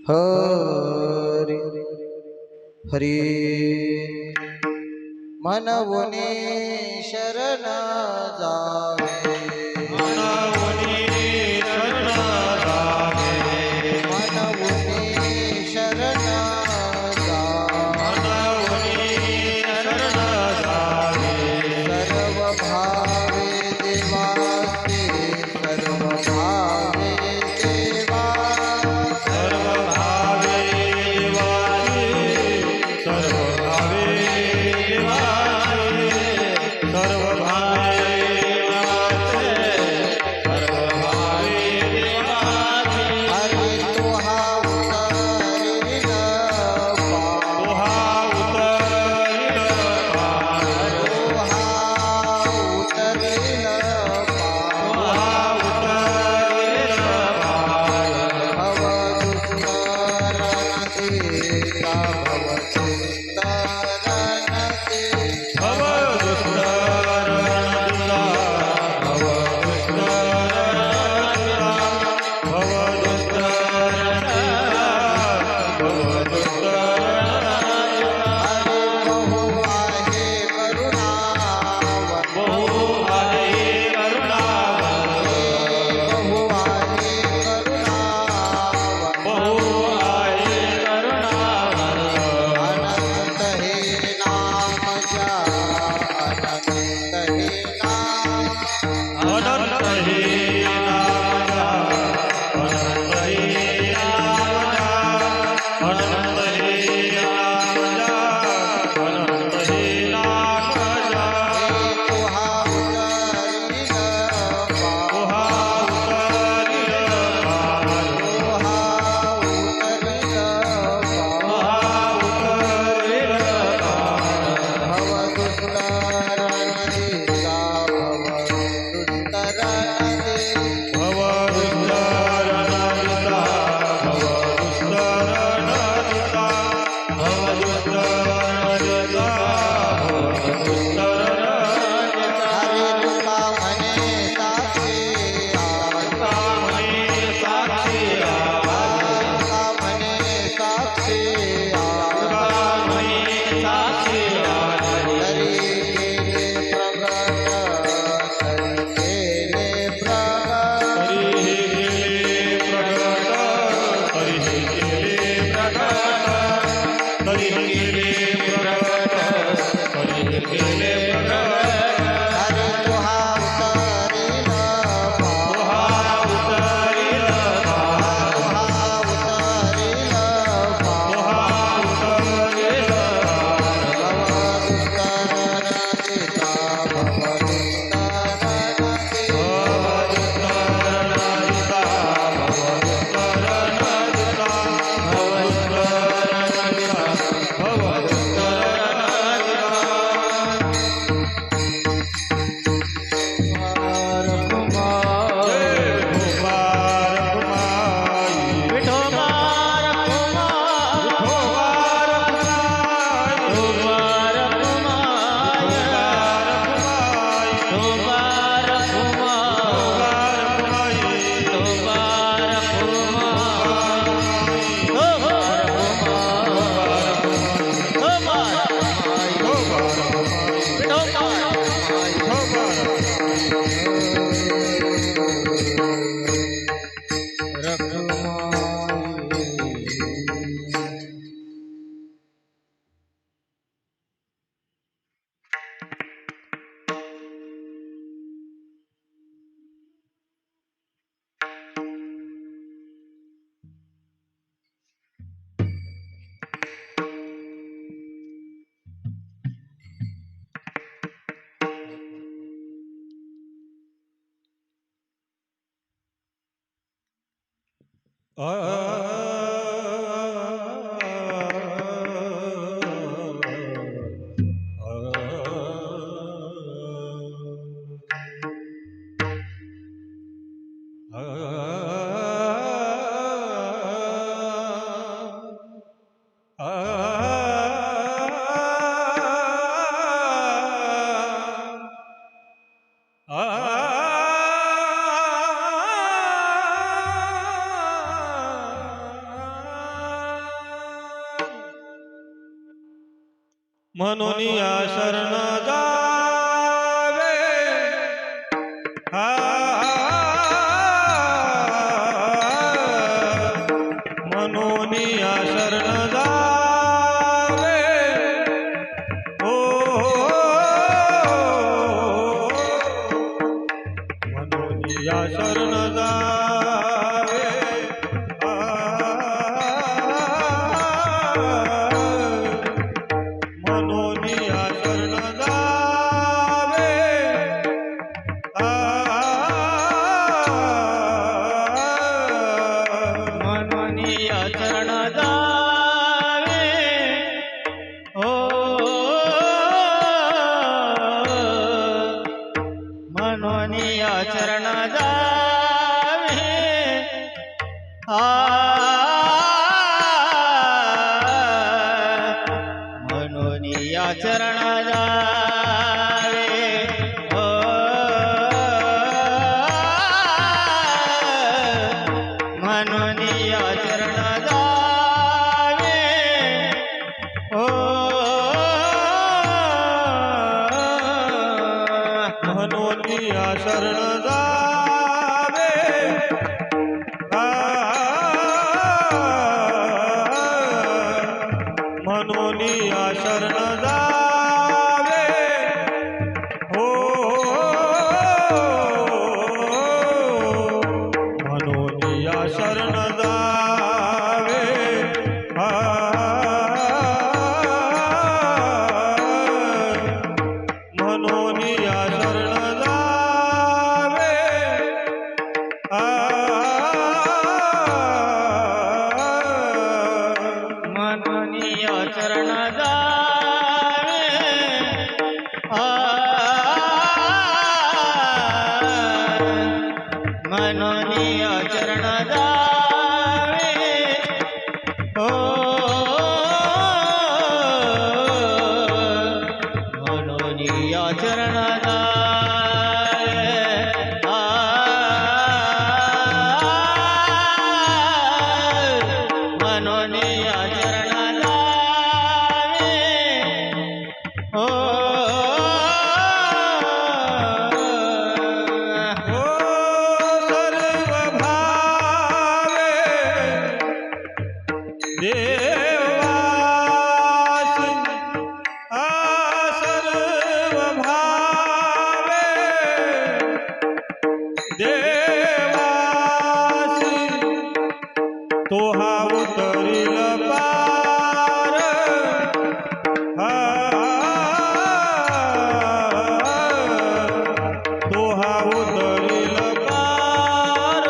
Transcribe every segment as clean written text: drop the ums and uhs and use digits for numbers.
हरी हरी मनवुनी शरण जावे मनवुनी शरण जावे मनवुनी शरण मनवुनी शरण जावे सर्व भावे देवासे सर्व भावे देवा सर्व भावे देवाचे सर्व भावे देवाचे सर्व भावे देवाचे सर्व भावे देवाचे हरि तुहा उतरिल तुहा उतरिल पार तुहा उतरिल तुहा उतरिल पार भव दुष्करण देता भव दुष्करण देता भव दुष्करण दिला भव दुष्करण दिला भव दुष्करण दिला भव दुष्करण दिला हरे बहु आहे करुणावन बहु आहे करुणावन बहु आहे करुणावन बहु आहे करुणावन अनंत हे नाम जा अनंत हे नाम अनंत हे नाम जा अनंत हे नाम जा अनंत हे नाम जा अनंत हे नाम जा हे तुहा उतरिल तुहा उतरिल पार तुहा उतरिल तुहा उतरिल पार भव दुष्करण देता भव दुष्करण देता भव दुष्करण दिता भव दुष्करण दिता भव दुष्करण दिता भव दुष्करण दिता हरे तुका म्हणे साक्षी तुका म्हणे साक्षी आवाज तुका म्हणे साक्षी तुका म्हणे साक्षी आवाज तरी केले प्रगट तरी केले प्रगट तरीही केले प्रगट तरीही केले प्रगट तरीही केले प्रगट हरे तुहा उतरिल तुहा उतरिल पार तुहा उतरिल तुहा उतरिल पार भव दुष्करण देता भव दुष्करण देता म्हणून या शरण जावे हा म्हणून या शरण जावे हो म्हणून या शरण जावे म्हणून या शरण जावे म्हणून या चरण जावे हो म्हणून या चरण जावे म्हणून या चरण जावे हो म्हणून या चरण जावे हो म्हणून या शरण जावे म्हणून या शरण जावे हो म्हणून या शरण जावे म्हणून या शरण जावे म्हणून या चरण जावे म्हणून या चरण जावे हो म्हणून या चरण जावे म्हणून या चरण जावे हो हो सर्व भावे देवासी सर्व भावे देवासी तो हा उतरील पार तो हा उतरील पार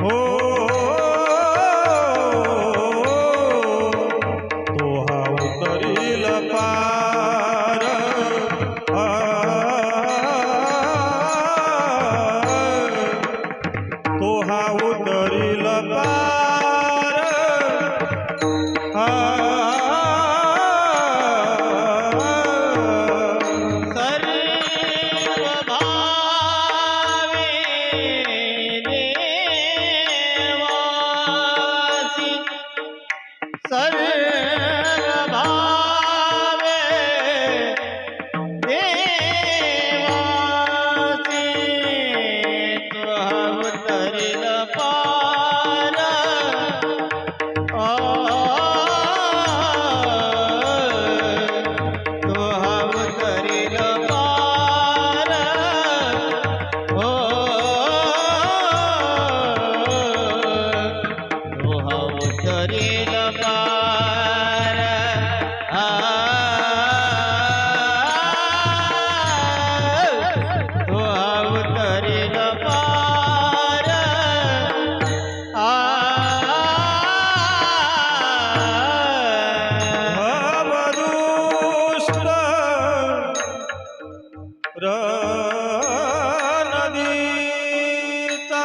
हो तो हा उतरील पार तो हा उतरील पार सर्व भावे देवासी सर्व भावे देवासी तो अवतरील पार तो अवतरील पार हो तो अवतरील पार तो अवतरील पार भवदुष्ट नदीचा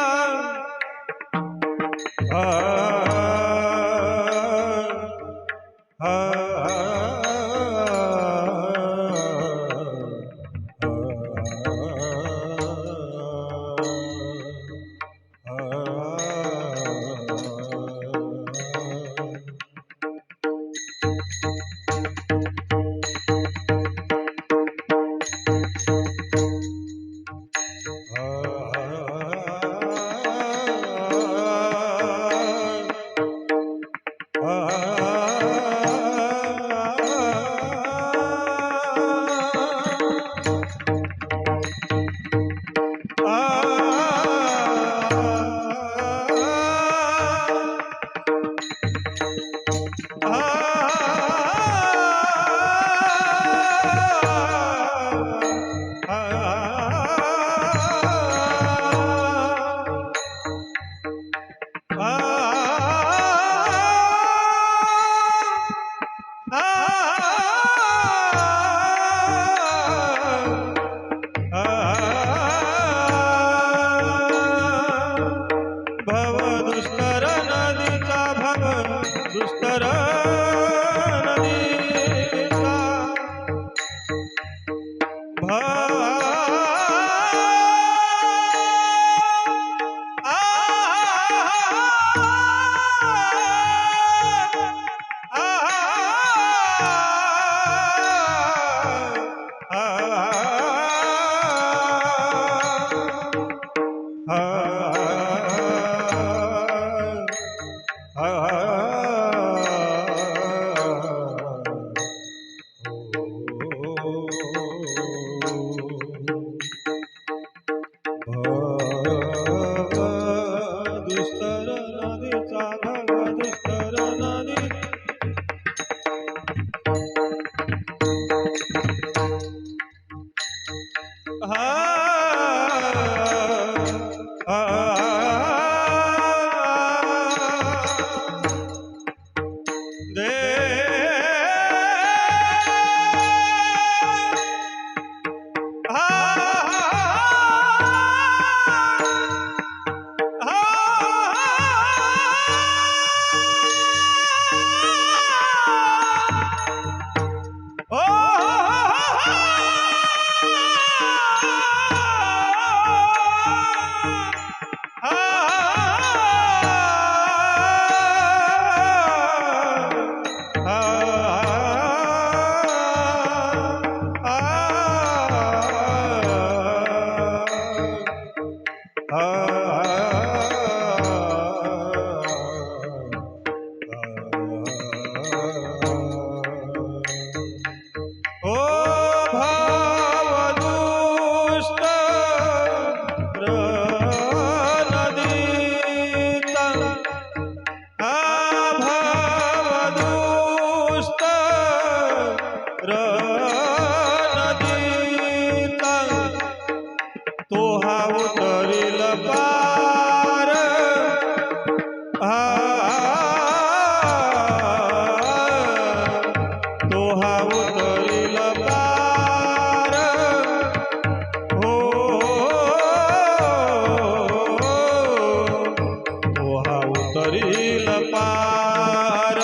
उतरील पार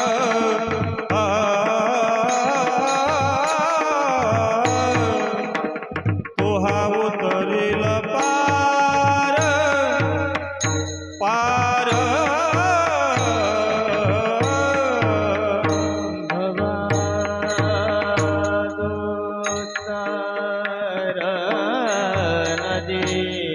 तो हा उतरील पार पार भवादोत्तर नदीचा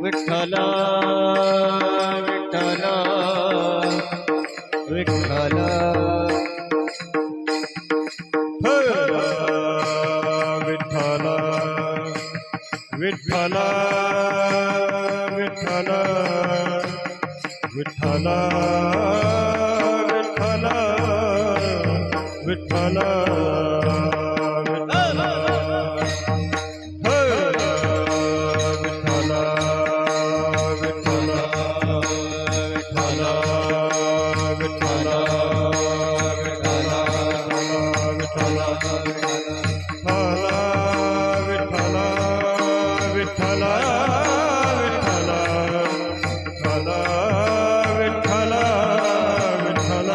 विठ्ठल विठ्ठल विठ्ठल विठ्ठल विठ्ठल विठ्ठल विठ्ठल विठ्ठल विठ्ठल हर विठ्ठल विठ्ठल विठ्ठल विठ्ठल विठ्ठल विठ्ठल विठ्ठल विठ्ठल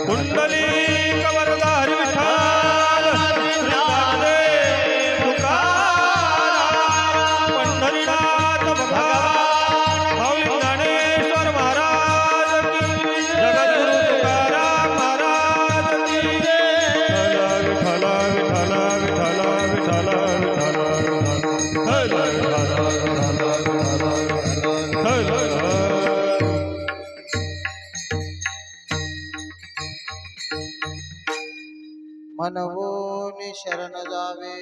कुंडली कवरधारी विठ्ठल श्रीनामदेव तुकाराम पंढरीनाथ भगवान माऊली ज्ञानेश्वर महाराज की जगद्गुरु तुकाराम महाराज की विठ्ठल विठ्ठल विठ्ठल विठ्ठल मनवोनी शरण जावे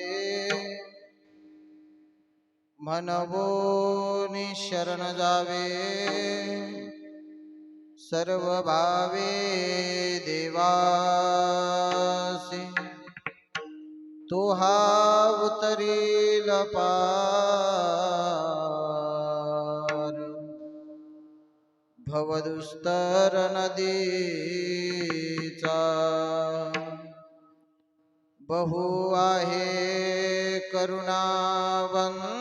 मनवोनी शरण जावे सर्व भावे देवासी तो हा उतरील पार भवदुस्तर नदीचा बहु आहे करुणावंत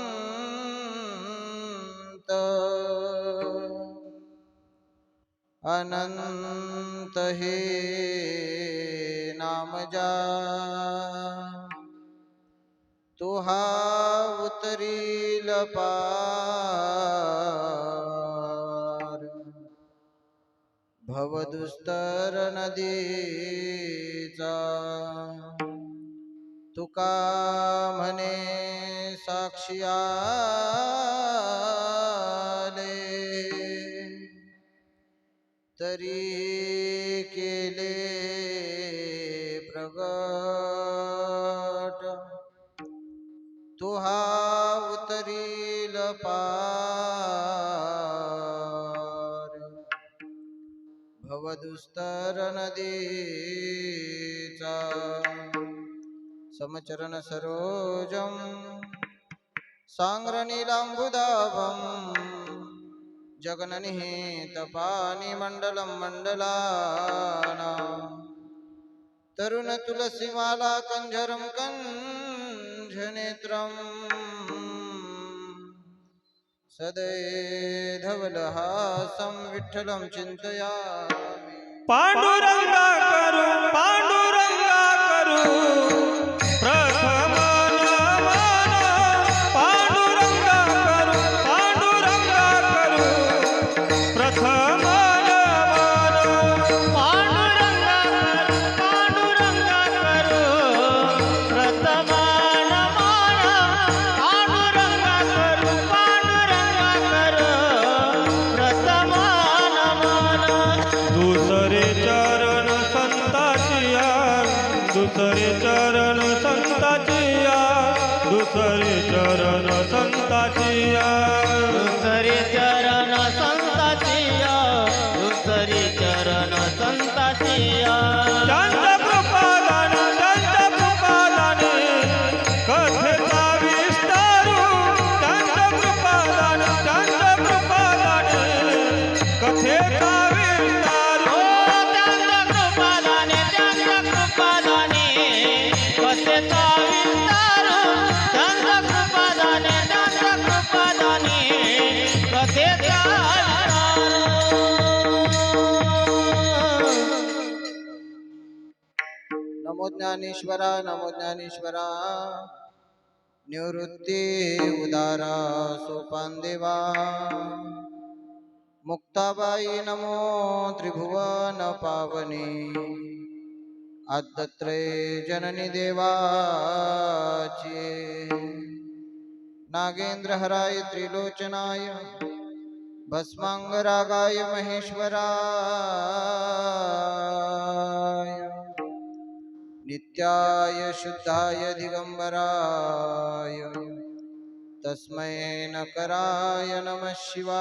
अनंत हे नाम जा तो हा उतरील पार भवदुस्तर नदीचा तुका म्हणे साक्षी आले तरी केले प्रगट तो हा उतरील पार भवदुस्तर नदीचा समचरण सरोजम सांग्रनीलांबुदाभं जगननिहित पानी मंडलम मंडलाना तरुण तुलसीमाला कंजरम कंजनेत्रम सदैधवलहासं विठ्ठलं चिन्तयामि पांडुरंगा करू पांडुरंगा करू प्रथम नमन पांडुरंगा करू प्रथम नमन पांडुरंगा करू प्रथम नमन पांडुरंगा करू प्रथम नमन दुसरे चरण संताचिया दुसरे चरण संताचिया दुसरे चरण संताचिया दुसरे चरण संताचिया दुसरे चरण संताचिया त्यांच्या कृपादाने कथेचा विस्तारू त्यांच्या कृपादाने कथेचा विस्तारू त्यांच्या कृपादाने कथेचा विस्तार त्यांच्या कृपादाने कथेचा नमो ज्ञानेश्वरा निवृत्ती उदारा सोपान देवा मुक्ताबाई नमो त्रिभुवन पावनी आद्दत्रय जननी देवाची नागेंद्र हराय त्रिलोचनाय भस्मांगरागाय महेश्वराय नित्याय शुद्धाय दिगंबराय तस्मै नकराय नमः शिवाय।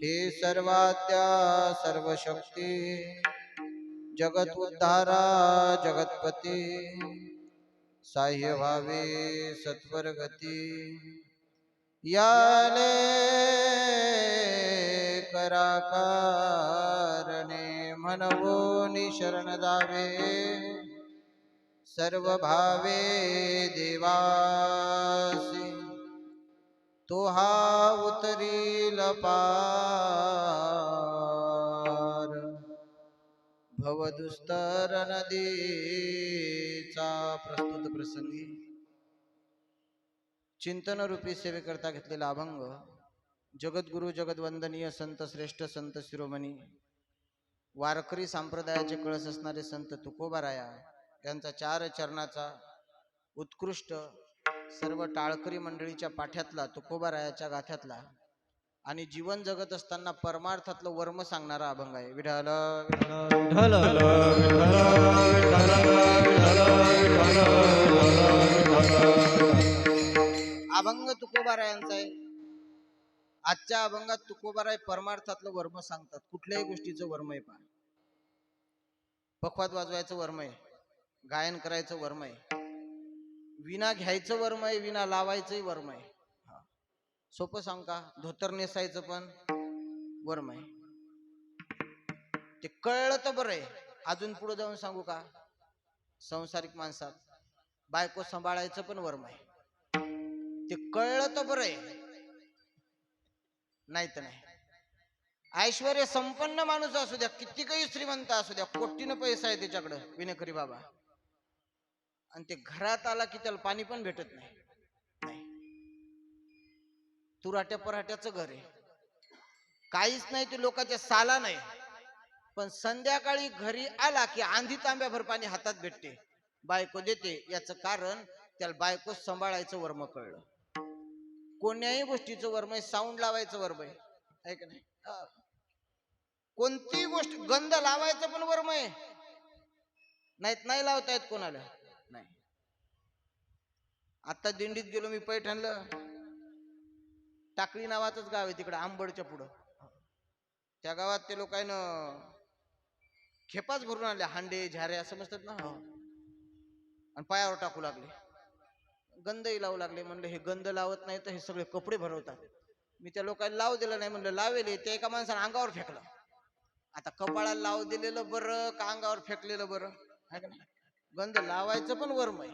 हे सर्वाद्या सर्वशक्ती जगत उद्धारा जगतपती साह्य भावे सत्वरगती याले कराकारणे मनवोनी शरण जावे सर्व भावे देवासी तो हा उतरील पार भवदुस्तर नदीचा प्रस्तुत प्रसंगी चिंतन रूपी सेवेकरता घेतलेला अभंग जगद्गुरु जगद्वंदनीय संत श्रेष्ठ संत शिरोमणी वारकरी संप्रदायाचे कळस असणारे संत तुकोबाराया यांचा 4 चरणाचा उत्कृष्ट सर्व टाळकरी मंडळीच्या पाठ्यातला तुकोबारायाच्या गाथ्यातला आणि जीवन जगत असताना परमार्थातलं वर्म सांगणारा अभंग आहे। विठ्ठल विठ्ठल अभंग तुकोबारायांचा आहे। आजच्या अभंगात तुकोबाराय परमार्थातलं वर्म सांगतात। कुठल्याही गोष्टीचं वर्म आहे पहा, पखवाद वाजवायचं वर्म आहे, गायन करायचं वर्म आहे, विना घ्यायचं वर्म आहे, विना लावायचंही वर्म आहे। सोपं सांग का, धोतर नेसायचं पण वर्म आहे। ते कळलं तर बरं आहे। अजून पुढे जाऊन सांगू का, संसारिक माणसात बायको सांभाळायचं पण वर्म आहे। ते कळलं तर बरं आहे, नाही तर नाही। ऐश्वर्य संपन्न माणूस असू द्या, किती काही श्रीमंत असू द्या, कोटीनं पैसा आहे त्याच्याकडं विनेकरी बाबा, आणि ते घरात आला की त्याला पाणी पण भेटत नाही। तुराट्या पराठ्याचं घर आहे, काहीच नाही, ते लोकांच्या साला नाही, पण संध्याकाळी घरी आला की आंधी तांब्याभर पाणी हातात भेटते, बायको देते। याचं कारण त्याला बायको सांभाळायचं वर्म कळलं। कोण्याही गोष्टीचं वर्म आहे, साऊंड लावायचं वर्म आहे का नाही? कोणतीही गोष्ट, गंध लावायचं पण वर्म आहे, नाहीत नाही लावता येत कोणाला नाही। आता दिंडीत गेलो मी पैठणला, टाकळी नावाचंच गाव आहे तिकडे आंबडच्या पुढं, त्या गावात ते लोकांना खेपाच भरून आणले, हांडे झाऱ्या समजतात ना, आणि पायावर टाकू लागले, गंधही लावू लागले। म्हणलं हे गंध लावत नाही तर हे सगळे कपडे भरवतात। मी त्या लोकांना लाव दिलं नाही, म्हणलं लावेले, ते एका माणसाने अंगावर फेकलं। आता कपाळाला लाव दिलेलं बरं का अंगावर फेकलेलं बरं? गंध लावायचं पण वर्म आहे।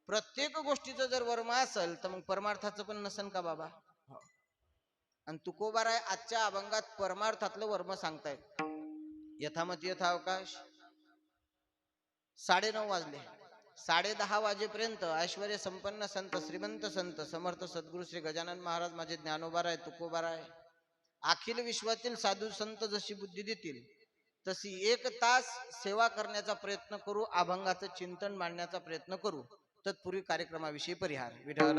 प्रत्येक गोष्टीचं जर वर्म असेल तर मग परमार्थाचं पण नसन का बाबा? आणि तुकोबाराय आजच्या अभंगात परमार्थातलं वर्म सांगतायत। यथामती यथावकाश 9:30 वाजले, 10:30 वाजेपर्यंत ऐश्वर्य संपन्न संत श्रीमंत संत समर्थ सद्गुरु श्री गजानन महाराज माझे ज्ञानोबाराय तुकोबाराय अखिल विश्वातील साधू संत जशी बुद्धी देतील तशी 1 तास सेवा करण्याचा प्रयत्न करू, अभंगाचं चिंतन मांडण्याचा प्रयत्न करू। तत्पूर्वी कार्यक्रमाविषयी परिहार। विठ्ठल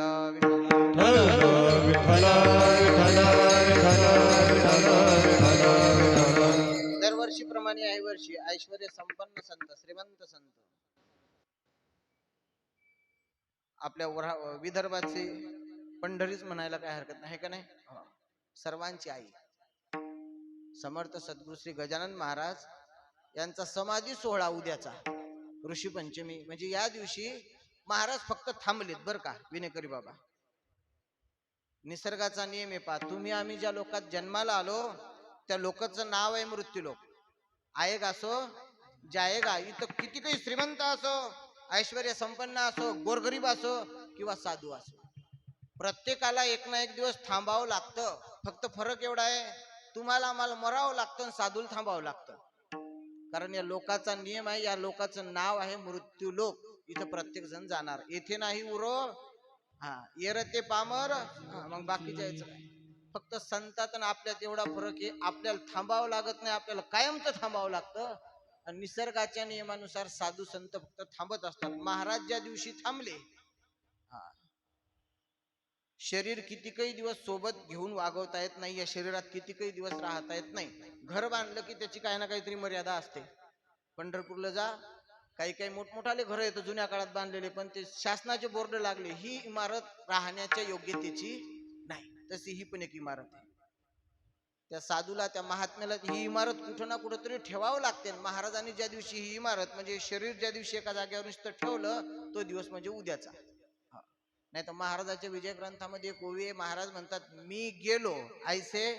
दरवर्षीप्रमाणे याही वर्षी ऐश्वर्य संपन्न संत श्रीमंत संत आपल्या विदर्भाची पंढरीच म्हणायला काय हरकत नाही का नाही? सर्वांची आई समर्थ सद्गुरु श्री गजानन महाराज यांचा समाधी सोहळा उद्याचा ऋषी पंचमी, म्हणजे या दिवशी महाराज फक्त थांबलेत बर का विनेकरी बाबा। निसर्गाचा नियम आहे पा, तुम्ही आम्ही ज्या लोकात जन्माला आलो त्या लोकांचं नाव आहे मृत्यूलोक। आएगा असो जाएगा, इथं किती काही श्रीमंत असो, ऐश्वर्य संपन्न असो, गोरगरीब असो किंवा साधू असो, प्रत्येकाला एक ना एक दिवस थांबावं लागतं। फक्त फरक एवढा आहे, तुम्हाला आम्हाला मरावं लागतं, साधूला थांबावं लागतं, कारण या लोकाचा नियम आहे, या लोकाचं नाव आहे मृत्यूलोक। इथं प्रत्येक जण जाणार. येथे नाही उरो, हा येर ते पामर, हा, मग बाकीच्या यायचं काय. फक्त संतात आणि आपल्यात एवढा फरक आहे, आपल्याला थांबावं लागत नाही, आपल्याला कायमचं थांबावं लागतं. आणि निसर्गाच्या नियमानुसार साधू संत फक्त थांबत असतात. महाराज ज्या दिवशी थांबले, हा, शरीर कितीकही दिवस सोबत घेऊन वागवता येत नाही, या शरीरात कितीकही दिवस राहता येत नाही. घर बांधलं की त्याची काही ना काहीतरी मर्यादा असते. पंढरपूरला जा, काही काही मोठमोठाले घर येतं जुन्या काळात बांधलेले, पण ते शासनाचे बोर्ड लागले, ही इमारत राहण्याच्या योग्यतेची नाही. तशी ही पण एक इमारत आहे. त्या साधूला, त्या महात्म्याला ही इमारत कुठं ना कुठं तरी ठेवावं लागते. महाराजांनी ज्या दिवशी ही इमारत म्हणजे शरीर ज्या दिवशी एका जागेवर नुसतं ठेवलं, तो दिवस म्हणजे उद्याचा. नाही तर महाराजाच्या विजय ग्रंथामध्ये एक ओवी आहे, महाराज म्हणतात मी गेलो ऐसे,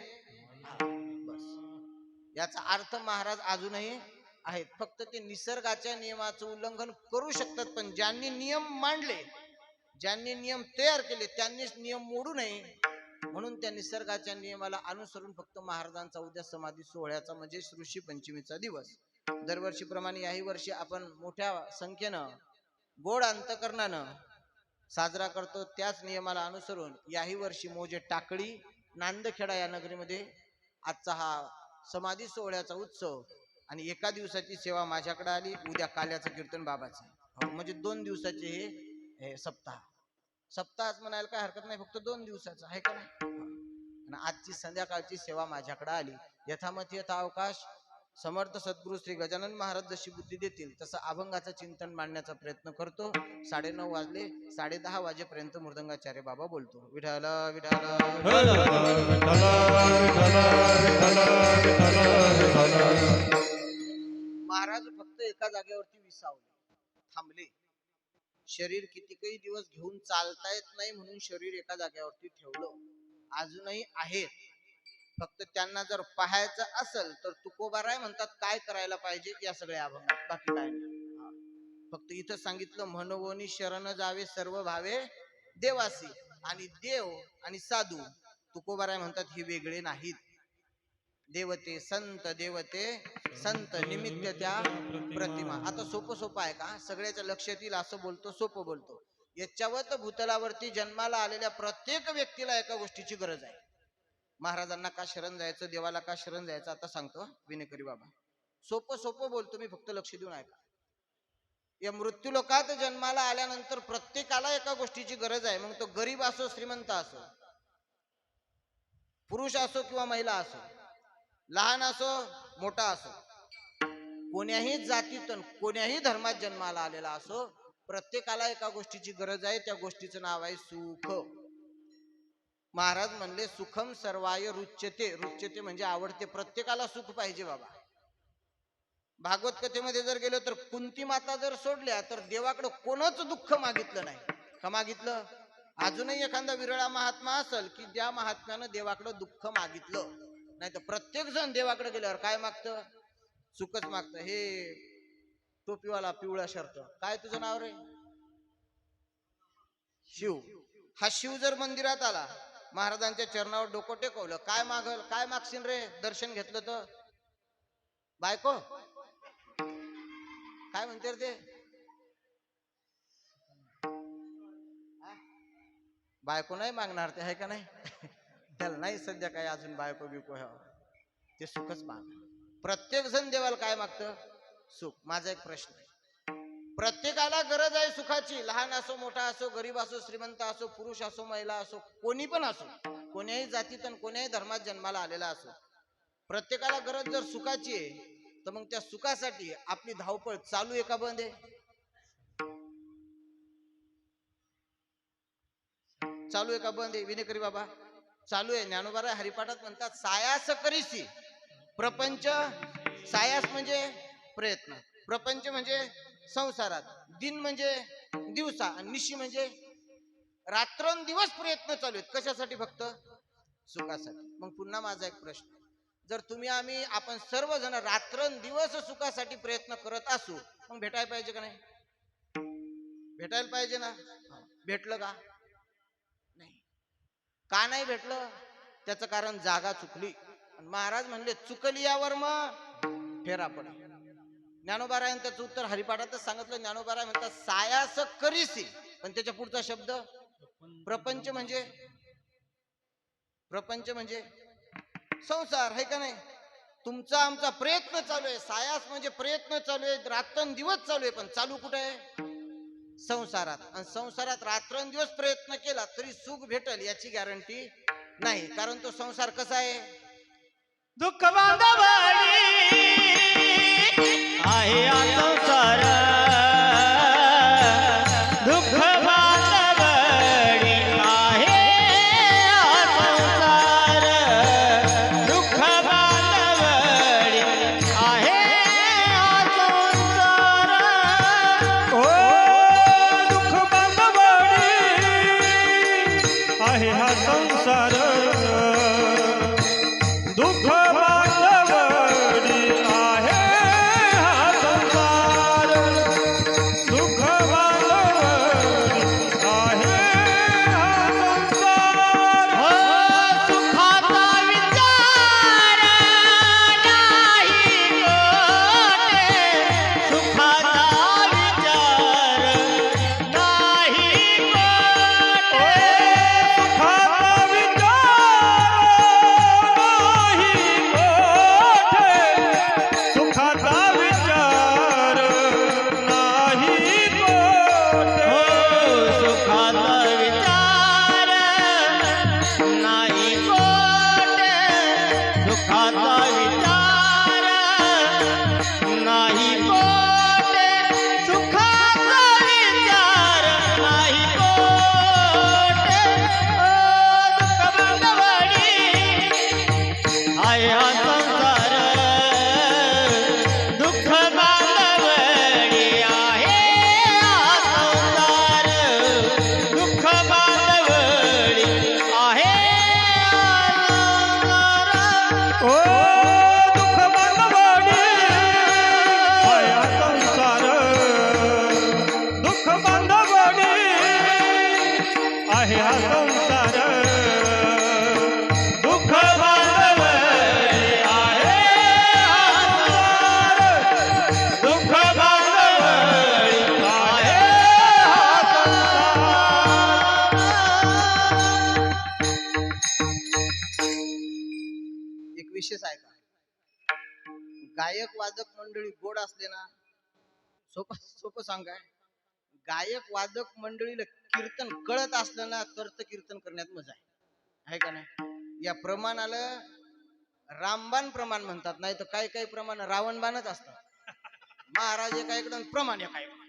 बस. याचा अर्थ महाराज अजूनही आहेत, फक्त ते निसर्गाच्या नियमाचं उल्लंघन करू शकतात. पण ज्यांनी नियम मांडले, ज्यांनी नियम तयार केले, त्यांनीच नियम मोडू नये. म्हणून त्या निसर्गाच्या नियमाला अनुसरून फक्त महाराजांचा उद्या समाधी सोहळ्याचा म्हणजे ऋषी पंचमीचा दिवस. दरवर्षीप्रमाणे याही वर्षी आपण मोठ्या संख्येनं गोड अंतकरणानं साजरा करतो. त्याच नियमाला अनुसरून याही वर्षी मोजे टाकळी नांदखेडा या नगरीमध्ये आजचा हा समाधी सोहळ्याचा उत्सव आणि एका दिवसाची सेवा माझ्याकडे आली. उद्या काल्याचं कीर्तन बाबाचं, म्हणजे 2 दिवसाचे हे सप्ताह. सप्ताहच म्हणायला काय हरकत नाही, फक्त 2 दिवसाचं आहे का नाही. आणि आजची संध्याकाळची सेवा माझ्याकडे आली. यथामती यथा अवकाश समर्थ सद्गुरु श्री गजानन महाराज जशी बुद्धी देतील तसं अभंगाचं चिंतन मांडण्याचा प्रयत्न करतो. 9:30 वाजले, 10:30 वाजेपर्यंत मृदंगाचार्य बाबा बोलतो. विठाला विठाला महाराज फक्त एका जागेवरती विसावले, थांबले. शरीर कितीकही दिवस घेऊन चालता येत नाही म्हणून शरीर एका जागेवरती ठेवलं. अजूनही आहेत, फक्त त्यांना जर पाहायचं असेल तर तुकोबाराय म्हणतात काय करायला पाहिजे या सगळ्या अभंगात, बाकी काय नाही. फक्त इथं सांगितलं म्हणवोनी शरण जावे सर्व भावे देवासी. आणि देव आणि साधू तुकोबाराय म्हणतात हे वेगळे नाहीत. देवते संत, देवते संत निमित्त त्या प्रतिमा. आता सोपं आहे का, सगळ्याच्या लक्षात येईल असं बोलतो, सोपं बोलतो. याच्यावत भूतलावरती जन्माला आलेल्या प्रत्येक व्यक्तीला एका गोष्टीची गरज आहे. महाराजांना का शरण जायचं, देवाला का शरण जायचं, आता सांगतो विनेकरी बाबा. सोपं बोलतो मी, फक्त लक्ष देऊन ऐका. या मृत्यू लोकात जन्माला आल्यानंतर प्रत्येकाला एका गोष्टीची गरज आहे. मग तो गरीब असो श्रीमंत असो, पुरुष असो किंवा महिला असो, लहान असो मोठा असो, कोण्याही जातीतून कोण्याही धर्मात जन्माला आलेला असो, प्रत्येकाला एका गोष्टीची गरज आहे. त्या गोष्टीचं नाव आहे सुख. महाराज म्हणले सुखम सर्वाय रुच्यते. रुच्यते म्हणजे आवडते. प्रत्येकाला सुख पाहिजे बाबा. भागवत कथेमध्ये जर गेलो तर कुंती माता जर सोडल्या तर देवाकडे कोणच दुःख मागितलं नाही. का मागितलं? अजूनही एखादा विरळा महात्मा असेल की ज्या महात्म्यानं देवाकडे दुःख मागितलं नाही. तर प्रत्येक जण देवाकडे गेल्यावर काय मागतं? सुखच मागतं. हे टोपीवाला पिवळा शर्ट, काय तुझं नाव रे? शिव. हा शिव जर मंदिरात आला, महाराजांच्या चरणावर डोकं टेकवलं, काय मागल, काय मागशील रे दर्शन घेतलं तर? बायको काय म्हणते रे ते? बायको नाही मागणार ते, आहे का नाही? त्याला नाही सध्या काय अजून बायको बिको ह्यावं, ते सुखच माग. प्रत्येक जण देवाला काय मागतं? सुख. माझा एक प्रश्न आहे, प्रत्येकाला गरज आहे सुखाची. लहान असो मोठा असो, गरीब असो श्रीमंत असो, पुरुष असो महिला असो, कोणी पण असो, कोण्याही जातीत कोण्याही धर्मात जन्माला आलेला असो, प्रत्येकाला गरज जर सुखाची आहे तर मग त्या सुखासाठी आपली धावपळ चालू आहे का बंद आहे? चालू आहे का बंद आहे? विनेकरी बाबा चालू आहे. ज्ञानोबा हरिपाठात म्हणतात सायास करीसी प्रपंच. सायास म्हणजे प्रयत्न, प्रपंच म्हणजे संसारात, दिन म्हणजे दिवसा आणि निशी म्हणजे रात्रंदिवस प्रयत्न चालू आहेत. कशासाठी? फक्त सुखासाठी. मग पुन्हा माझा एक प्रश्न, जर तुम्ही आम्ही आपण सर्वजण रात्रंदिवस सुखासाठी प्रयत्न करत असू, मग भेटायला पाहिजे का नाही? भेटायला पाहिजे ना. भेटलं का? नाही. का नाही भेटलं? त्याचं कारण जागा चुकली. महाराज म्हणले चुकली यावर मग फेरा पडा. ज्ञानोबारायन त्याचं उत्तर हरिपाठातच सांगितलं. ज्ञानोबाराय म्हणतात सायास करीसी, पण त्याच्या पुढचा शब्द प्रपंच म्हणजे संसार आहे का नाही. तुमचा आमचा प्रयत्न चालू आहे, सायास म्हणजे प्रयत्न चालू आहे, रात्रंदिवस चालू आहे, पण चालू कुठे आहे? संसारात. आणि संसारात रात्रंदिवस प्रयत्न केला तरी सुख भेटल याची गॅरंटी नाही, कारण तो संसार कसा आहे? दुःख बांधवडी आहे हा संसार, दुःख बांधवडी आहे हा संसार, दुःख बांधवडी आहे हा संसार. ओ दुःख बांधवडी आहे हा संसार, दुःख बांधवडी आहे हा संसार, दुःख बांधवडी आहे हा संसार. हो सुखाचा विचार नाही कोठे, सुखाचा विचार नाही कोठे. सुखाचा विचार नाही कोठे, सुखाचा विचार हो नाही कोठे. सुखाचा विचार नाही कोठे, सुखाचा विचार नाही कोठे, सुखाचा विचार नाही कोठे. ओ दुःख बांधवडी आहे हा संसार, दुःख बांधवडी आहे हा संसार, दुःख बांधवडी आहे हा संसार. ओ दुःख बांधवडी आहे हा संसार, दुःख बांधवडी आहे हा संसार, दुःख बांधवडी आहे हा संसार, दुःख बांधवडी आहे हा एक विशेष आहे का, गायक वादक मंडळी गोड असले ना, सोपं सोपं सांगाय, गायक वादक मंडळीला कीर्तन कळत असलं ना तर कीर्तन करण्यात मजा आहे का नाही. या प्रमाणाला रामबाण प्रमाण म्हणतात, नाही तर काही काही प्रमाण रावणबाणच असतात. महाराज एका इकडं प्रमाण एका इकडं,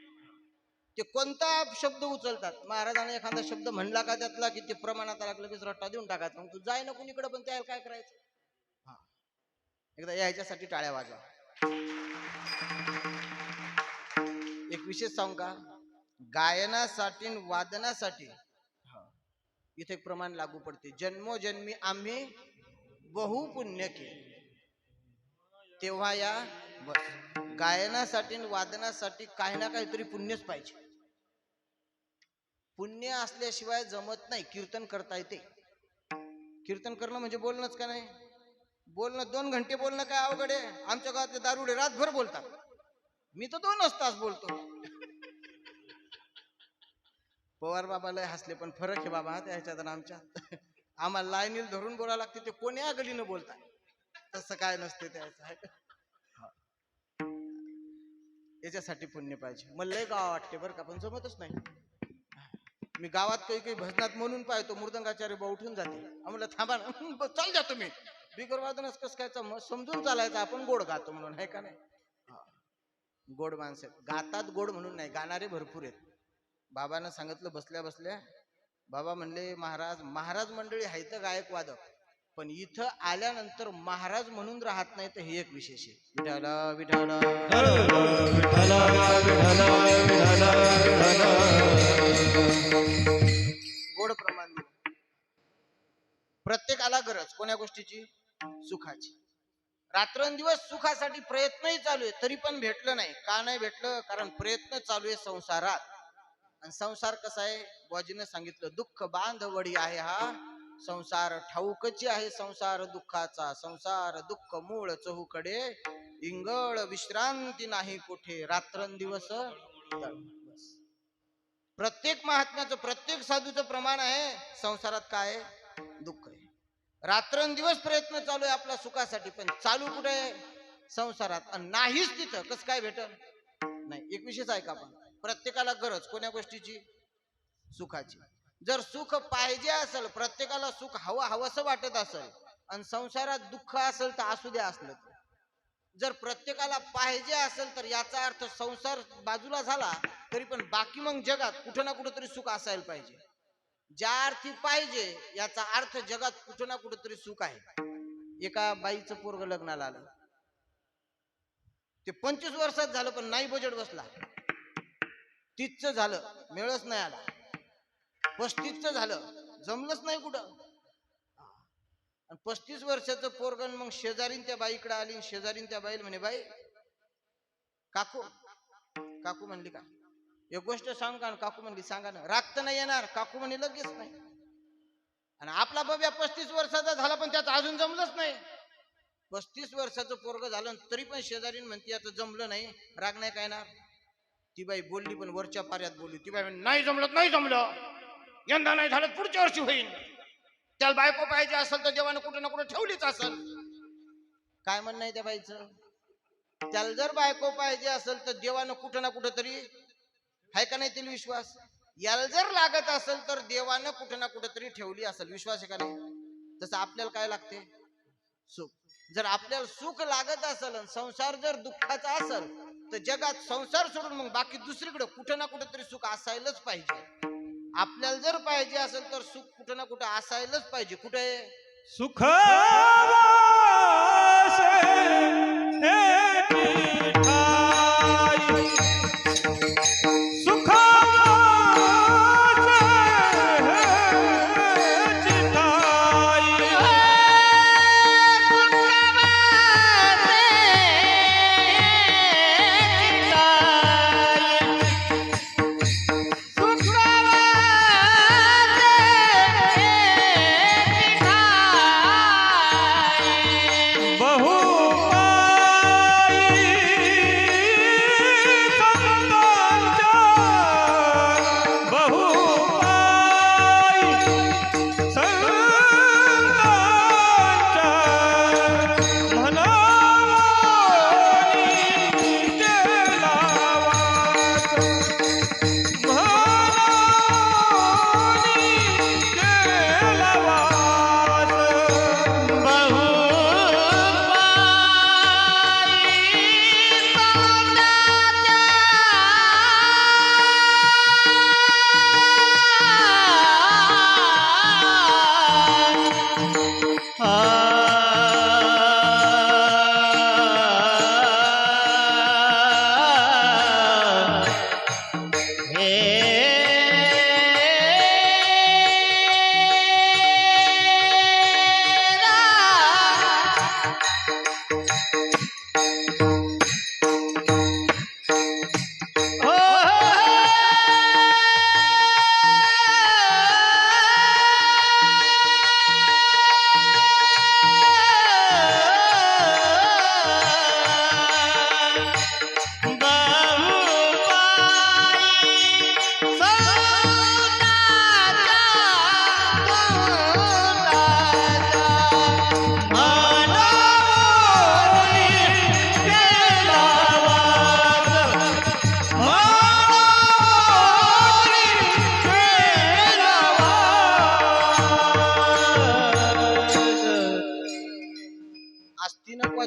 ते कोणता शब्द उचलतात. महाराजांना एखादा शब्द म्हणला का त्यातला की ते प्रमाणात लागलं की रट्टा देऊन टाकायचा, मग तू जाय ना कुणीकडे, पण त्याला काय करायचं. हा एकदा याच्यासाठी टाळ्या वाजवा. एक विशेष सांगू का, गायनासाठी आणि वादनासाठी इथे एक प्रमाण लागू पडते. जन्मोजन्मी आम्ही बहुपुण्य केले, तेव्हा या बस गायनासाठी आणि वादनासाठी काही ना काहीतरी पुण्यच पाहिजे. पुण्य असल्याशिवाय जमत नाही कीर्तन करता येते. कीर्तन करणं म्हणजे बोलणंच का नाही. बोलणं 2 घंटे बोलणं काय अवघड आहे. आमच्या गावातले दारुडे रातभर बोलतात, मी तर 2च तास बोलतो. पवार बाबा लय हसले, पण फरक आहे बाबा त्याच्यात आणि आमच्यात. आम्हाला लाईनील धरून बोलायला लागते, ते कोण्या गलीनं बोलतात, तसं काय नसते त्याचं. याच्यासाठी पुण्य पाहिजे. मला लय गाव वाटते बरं का, पण जमतच नाही. मी गावात काही काही भजनात म्हणून पाहतो, मृदंगाचार्य बा उठून जाते, आम्हाला थांबा ना, चाल जा तुम्ही, बिगर वादनच कस काय समजून चालायचं, आपण गोड गातो म्हणून, आहे का नाही. गोड माणसं गातात, गोड म्हणून नाही, गाणारे भरपूर आहेत. बाबांना सांगितलं बसल्या बसल्या, बाबा म्हणले महाराज मंडळी आहे तर गायक वादक, पण इथं आल्यानंतर महाराज म्हणून राहत नाही, तर हे एक विशेष आहे. विठाला विठाला गोड प्रमाण देऊ. प्रत्येकाला गरज कोण्या गोष्टीची? सुखाची. रात्रंदिवस सुखासाठी प्रयत्नही चालू आहे, तरी पण भेटलं नाही. का नाही भेटलं? कारण प्रयत्न चालू आहे संसारात. आणि संसार कसा आहे? बाजीनं सांगितलं, दुःख बांधवडी आहे हा संसार. ठाऊकची आहे संसार दुःखाचा, संसार दुःख मूळ चहूकडे इंगळ विश्रांती नाही कुठे रात्रंदिवस तळमळ. बस. प्रत्येक महात्म्याचं प्रत्येक साधूचं प्रमाण आहे संसारात काय आहे? दुःख आहे. रात्रंदिवस प्रयत्न चालू आहे आपल्या सुखासाठी, पण चालू कुठे आहे? संसारात. आणि नाहीच तिथं कसं काय भेटल? नाही. एक विषयच आहे का आपण, प्रत्येकाला गरज कोण्या गोष्टीची? सुखाची. जर सुख पाहिजे असेल, प्रत्येकाला सुख हवंसं वाटत असेल, आणि संसारात दुःख असेल तर असू द्या असलं तर. जर प्रत्येकाला पाहिजे असेल तर याचा अर्थ संसार बाजूला झाला तरी पण बाकी मग जगात कुठं ना कुठं तरी सुख असायला पाहिजे. ज्या अर्थी पाहिजे याचा अर्थ जगात कुठं ना कुठं तरी सुख आहे. एका बाईचं पोरग लग्नाला आलं, ते 25 वर्षात झालं पण नाही बजेट बसला. 30चं झालं मिळच नाही आला, 35चं झालं जमलंच नाही कुठं. 35 वर्षाचं पोरगण मग शेजारीन त्या बाईकडे आली, शेजारीन त्या बाईला म्हणे, बाई काकू काकू म्हणली का एक गोष्ट सांग का? काकू म्हणली सांगा ना. राग तर नाही येणार? काकू म्हणे लगेच नाही. आणि आपला बब्या 35 वर्षाचा झाला पण त्याचं अजून जमलंच नाही. 35 वर्षाचं पोरग झालं तरी पण शेजारीन म्हणते आता जमलं नाही, राग नाही काय ना. ती बाई बोलली पण वरच्या पाऱ्यात बोलली. ती बाई म्हणे, नाही जमलं नाही जमलं, यंदा नाही झालं पुढच्या वर्षी होईल. त्याला बायको पाहिजे असेल तर देवानं कुठं ना कुठं ठेवलीच असेल. काय म्हणणं आहे त्या बाईचं? त्याला जर बायको पाहिजे असेल तर देवानं कुठं ना कुठं तरी आहे का नाही तिला विश्वास? याला जर लागत असेल तर देवानं कुठं ना कुठं तरी ठेवली असेल. विश्वास आहे का नाही? तसं आपल्याला काय लागते? सुख. जर आपल्याला सुख लागत असेल, संसार जर दुःखाचा असेल, तर जगात संसार सोडून मग बाकी दुसरीकडे कुठं ना कुठं तरी सुख असायलाच पाहिजे. आपल्याला जर पाहिजे असेल तर सुख कुठं ना कुठं असायलाच पाहिजे. कुठे? सुख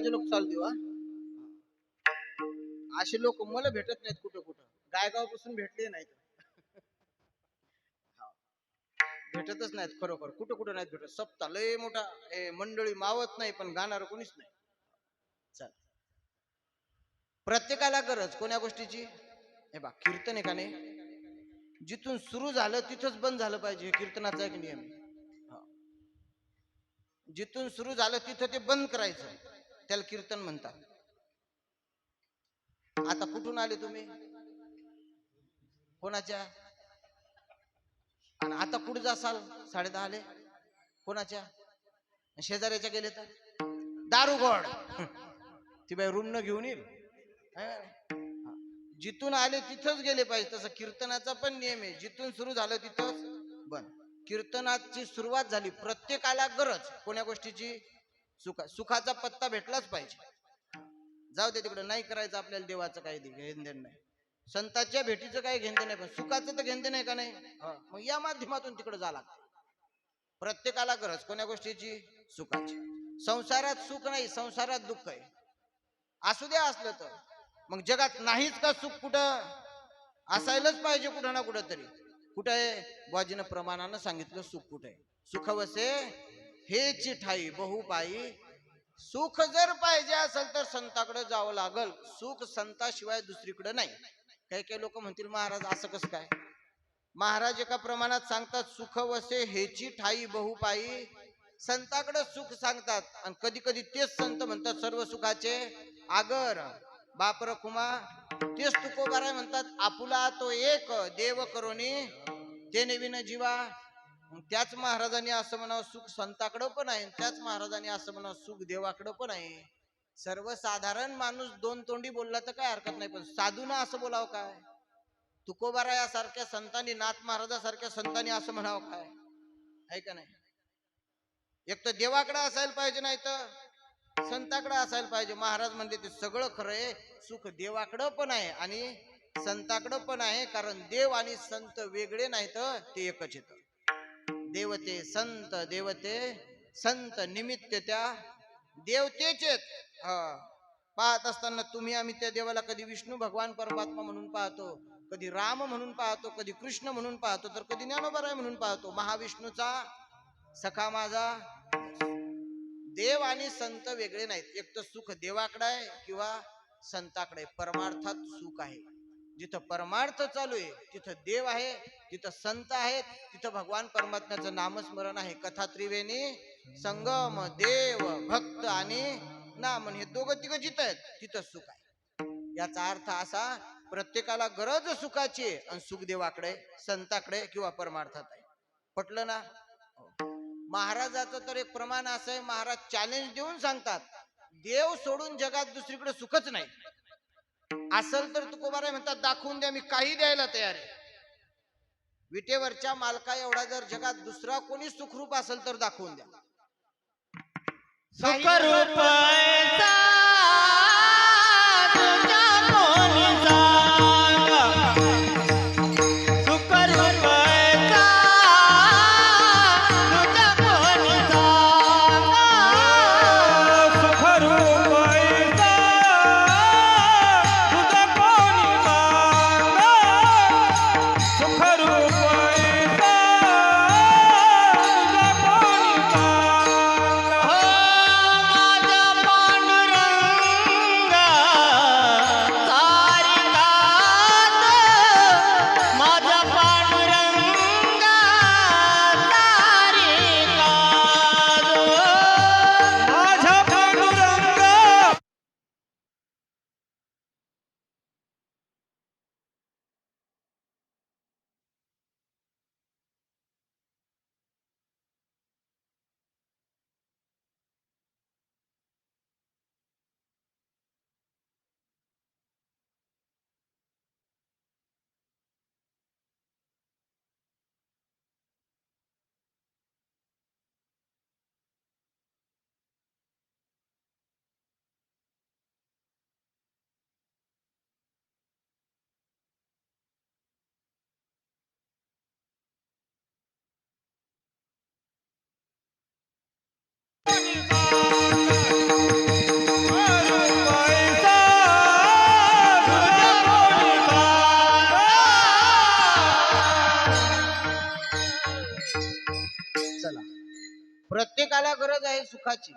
लोक चालतो. असे लोक मला भेटत नाहीत कुठं कुठं. गायगाव पासून भेटले नाहीत, भेटतच नाहीत खरोखर. कुठं कुठं नाहीत भेटत. सप्ताह लय मोठा मंडळी मावत नाही पण गाणार कोणीच नाही. चल, प्रत्येकाला गरज कोण्या गोष्टीची? हे बा कीर्तन आहे का नाही, जिथून सुरू झालं तिथंच बंद झालं पाहिजे. हे कीर्तनाचा एक नियम आहे. जिथून सुरू झालं तिथं ते बंद करायचं, त्याला कीर्तन म्हणतात. आता कुठून आले तुम्ही? कोणाच्या? आणि आता कुठे जासाल? 10:30 आले. कोणाच्या? शेजाऱ्याच्या गेले तर दारुगोड ती बाई ऋण घेऊन येईल. है का नाही? हा. जिथून आले तिथंच गेले पाहिजे. तसं कीर्तनाचा पण नियम आहे, जिथून सुरू झालं तिथंच बंद. कीर्तनाची सुरुवात झाली, प्रत्येकाला गरज कोण्या गोष्टीची? सुखाचा पत्ता भेटलाच पाहिजे. जाऊ दे तिकडं, नाही करायचं आपल्याला देवाचं काही घेणदेण नाही, संतांच्या भेटीचं काही घेणदेण नाही, पण सुखाचं तर घेणदेण आहे का नाही? मग या माध्यमातून तिकडे झाला. प्रत्येकाला गरज कोण्या गोष्टीची? सुखाची. संसारात सुख नाही, संसारात दुःख आहे. असू द्या असलं तर, मग जगात नाहीच का सुख? कुठं असायलाच पाहिजे, कुठं ना कुठं तरी. कुठं आहे? बाजीनं प्रमाणानं सांगितलं सुख कुठं आहे. सुख वसे हेची ठाई बहुपाई. सुख जर पाहिजे असेल तर संताकडे जावं लागल. सुख संताशिवाय दुसरीकडे नाही. काही काही लोक म्हणतील महाराज असं कसं काय? महाराज एका प्रमाणात सांगतात सुख वसे हेची ठाई बहुपाई. संताकडे सुख सांगतात आणि कधी कधी तेच संत म्हणतात सर्व सुखाचे आगर. बाप रखुमा तेच तुकोबाराय म्हणतात आपुला तो एक देव करोनी ते नेविन जीवा. त्याच महाराजांनी असं म्हणावं सुख संताकडं पण आहे, त्याच महाराजांनी असं म्हणावं सुख देवाकडं पण आहे. सर्वसाधारण माणूस दोन तोंडी बोलला तर काय हरकत नाही, पण साधून असं बोलावं काय? तुकोबारायासारख्या संतांनी, नाथ महाराजासारख्या संतांनी असं म्हणावं काय? आहे का नाही? एक तर देवाकडे असायला पाहिजे, नाही तर संताकडे असायला पाहिजे. महाराज म्हणले ते सगळं खरं आहे, सुख देवाकडं पण आहे आणि संताकडं पण आहे. कारण देव आणि संत वेगळे नाहीत, ते एकच येत. देवते संत, देवते संत निमित्त त्या देवतेच आहेत. पाहत असताना तुम्ही आम्ही त्या देवाला कधी विष्णू भगवान परमात्मा म्हणून पाहतो, कधी राम म्हणून पाहतो, कधी कृष्ण म्हणून पाहतो, तर कधी ज्ञानोबाराय म्हणून पाहतो. महाविष्णूचा सखा माझा. देव आणि संत वेगळे नाहीत. एक तर सुख देवाकडे आहे किंवा संताकडे. परमार्थात सुख आहे. जिथं परमार्थ चालू आहे तिथं देव आहे, तिथं संत आहेत, तिथं भगवान परमात्म्याचं नामस्मरण आहे. कथा त्रिवेणी संगम देव भक्त आणि नाम, हे दोघं तिघं जिथं आहेत तिथं सुख आहे. याचा अर्थ असा प्रत्येकाला गरज सुखाची आहे आणि सुख देवाकडे, संताकडे किंवा परमार्थात आहे. पटलं ना? महाराजाचं तर एक प्रमाण असं आहे, महाराज चॅलेंज देऊन सांगतात देव सोडून जगात दुसरीकडे सुखच नाही. असल तर तुकोबाराय म्हणतात दाखवून द्या, मी काही द्यायला तयार आहे. विटेवरच्या मालका एवढा जर जगात दुसरा कोणी सुखरूप असेल तर दाखवून द्या. सुखरूप ऐसा तुझ्या कोणी सांगा. सुखरूप ऐसा तुझ्या कोणी सांगा. सुखरूप ऐसा तुझं कोणी सांगा. सुखरूप ऐसा तुझं कोणी सांगा. हो माझ्या पांडुरंगा सारिकात, माझ्या पांडुरंगा सारिकात. माझ्या पांडुरंगा. चला, प्रत्येकाला गरज आहे सुखाची.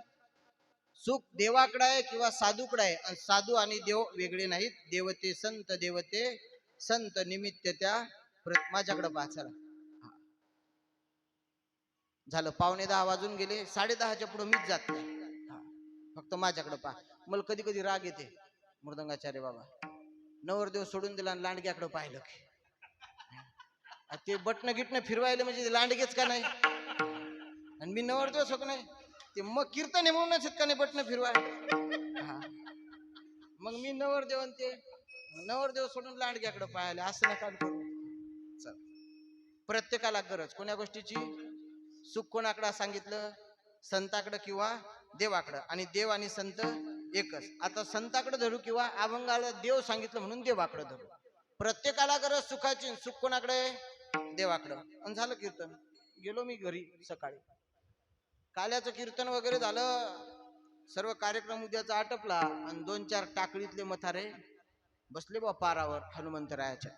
सुख देवाकडे आहे किंवा साधूकडे आहे. आणि साधू आणि देव वेगळे नाहीत. देवते संत, देवते संत निमित्त त्या माझ्याकडे पहा. चला, झालं 9:15 वाजून गेले. 10:30च्या पुढे मीच जात नाही. फक्त माझ्याकडे पहा. मला कधी कधी राग येते मृदंगाचार्य बाबा, नवरदेव सोडून दिला आणि लांडग्याकडे पाहिलं की ते बटणं गिटणं फिरवायला म्हणजे लांडगेच का नाही? आणि मी नवरदेव होत नाही ते, मग कीर्तन म्हणूनच का नाही बटणं फिरवाय. मग मी नवरदेव आणि ते नवरदेव सोडून लांडग्याकडे पाहिले असं नका करू. चल, प्रत्येकाला गरज कोण्या गोष्टीची? सुख कोणाकडे सांगितलं? संताकडे किंवा देवाकडं. आणि देव आणि संत एकच. आता संताकडे धरू किंवा अभंगाला देव सांगितलं म्हणून देवाकडे धरू. प्रत्येकाला गरज सुखाची. सुख कोणाकडे? देवाकडं. आणि झालं कीर्तन. गेलो मी घरी सकाळी. काल्याचं कीर्तन वगैरे झालं, सर्व कार्यक्रम उद्याचा आटपला आणि 2-4 टाकळीतले मथारे बसले बा पारावर हनुमंतरायाच्या.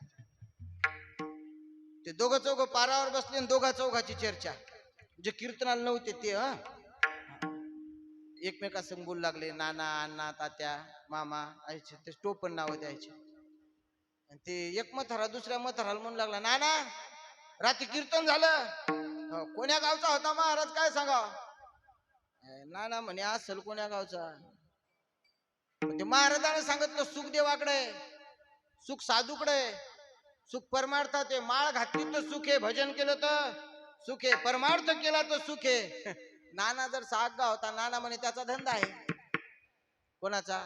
ते दोघं चौघ पारावर बसले आणि दोघा चौघाची चर्चा. जे कीर्तनाला नव्हते ते एकमेकासंग बोलू लागले. नाना, अण्णा, तात्या, मामा आयचे ते टोपण नाव द्यायचे. आणि ते एक मथारा दुसऱ्या मथाराला म्हणू लागला, नाना रात्री कीर्तन झालं, कोण्या गावचा होता महाराज काय सांगा? नाना म्हणे असल कोण्या गावचा? ते महाराजाने सांगितलं सुख देवाकडे, सुख साधूकडे, सुख परमार्थात आहे. माळ घातली तर सुख आहे, भजन केलं तर सुख आहे, परमार्थ केला तर सुख आहे. नाना जर सागा होता, नाना म्हणे त्याचा धंदा आहे. कोणाचा?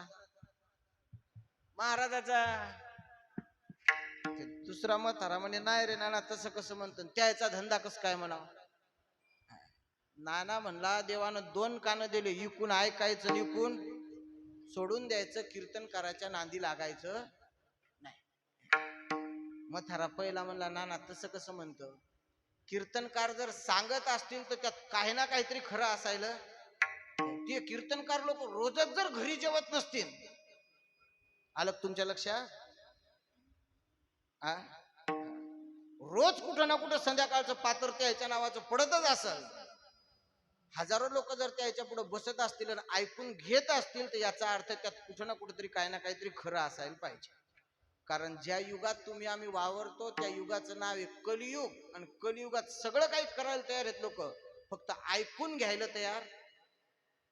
महाराजाचा. दुसरा म्हातारा म्हणे नाही रे नाना तसं कसं म्हणतो, त्याचा धंदा कसं काय म्हणावं? नाना म्हणला देवानं 2 कान दिले, इकून ऐकायचं इकून सोडून द्यायचं, कीर्तन करायच्या नांदी लागायचं नाही. म्हातारा पहिला म्हणला नाना तसं कसं म्हणतो? कीर्तनकार जर सांगत असतील तर त्यात काही ना काहीतरी खरं असायला. ते कीर्तनकार लोक रोजच जर घरी जेवत नसतील, आलं तुमच्या लक्षात? रोज कुठं ना कुठं संध्याकाळचं पात्र त्याच्या नावाचं पडतच असेल. हजारो लोक जर त्याच्या पुढे बसत असतील आणि ऐकून घेत असतील तर याचा अर्थ त्यात कुठं ना कुठेतरी काही ना काहीतरी खरं असायला पाहिजे. कारण ज्या युगात तुम्ही आम्ही वावरतो त्या युगाचं नाव आहे कलियुग. आणि कलियुगात सगळं काही करायला तयार आहेत लोक, फक्त ऐकून घ्यायला तयार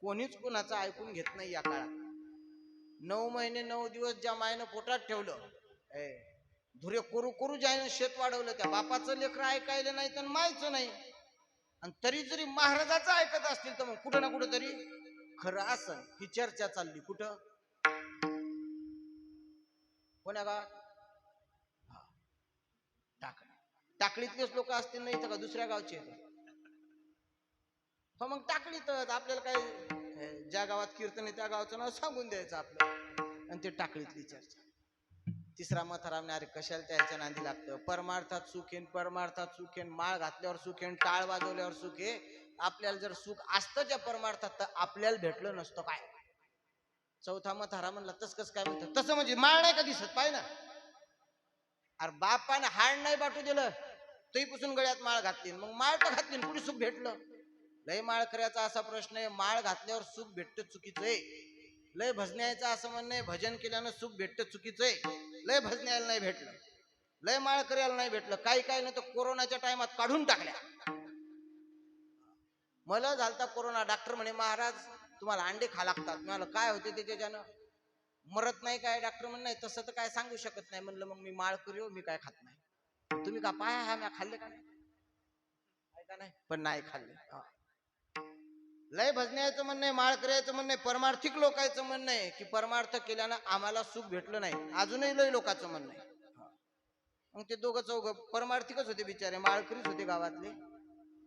कोणीच कोणाचं ऐकून घेत नाही या काळात. 9 महिने 9 दिवस ज्या मायनं पोटात ठेवलं, धुरे करू करू ज्यानं शेत वाढवलं, त्या बापाचं लेकरं ऐकायला नाही तर मायचं नाही. आणि तरी जरी महाराजाचं ऐकत असतील तर मग कुठं ना कुठं तरी खरं असन. ही चर्चा चालली कुठं? कोण्या गावात? टाकळीतलेच लोक असतील नाही तर का दुसऱ्या गावचे? हो मग टाकळीतच. आपल्याला काय ज्या गावात कीर्तन आहे त्या गावचं नाव सांगून द्यायचं आपलं, आणि ते टाकळीतली चर्चा. तिसरा म्हातारा अरे कशाला त्याच्या नांदी लागतं? परमार्थात सुखेन, परमार्थात सुखेन, माळ घातल्यावर सुखेन, टाळ वाजवल्यावर सुखे. आपल्याला जर सुख असतं त्या परमार्थात तर आपल्याला भेटलं नसतं काय? चौथा म्हातारा म्हणला तस कस काय म्हणतात? तसं म्हणजे माळ नाही का दिसत पाय ना? अरे बापाने हाड नाही बाटू दिलं तरी पुसून गळ्यात माळ घातली, मग माळ तर घातली कुठे सुख भेटलं? लय माळ करायचा असा प्रश्न आहे. माळ घातल्यावर सुख भेटतं चुकीचं आहे. लय भजन्याचं असं म्हणणं आहे भजन केल्यानं सुख भेटतं चुकीचं आहे. लय भजन्याला नाही भेटलं, लय माळ करायला नाही भेटलं. काही काही नाही तर कोरोनाच्या टायमात काढून टाकल्या. मला झालता कोरोना, डॉक्टर म्हणे महाराज तुम्हाला अंडे खा लागतात. मला काय होते त्याच्यानं? मरत नाही काय? डॉक्टर म्हणे नाही तसं तर काय सांगू शकत नाही. म्हणलं मग मी माळ करू, मी काय खात नाही. तुम्ही का पाय हा मी खाल्ले का नाही? का नाही? पण नाही खाल्ले. लय भजन्याचं म्हणणं आहे, माळ करायचं म्हणणं आहे, परमार्थिक लोकांचं म्हणणं आहे की परमार्थ केल्यानं आम्हाला सुख भेटलं नाही. अजूनही लय लोकांचं म्हणणं आहे. मग ते दोघं चौघ परमार्थिकच होते बिचारे, माळकरीच होते गावातले.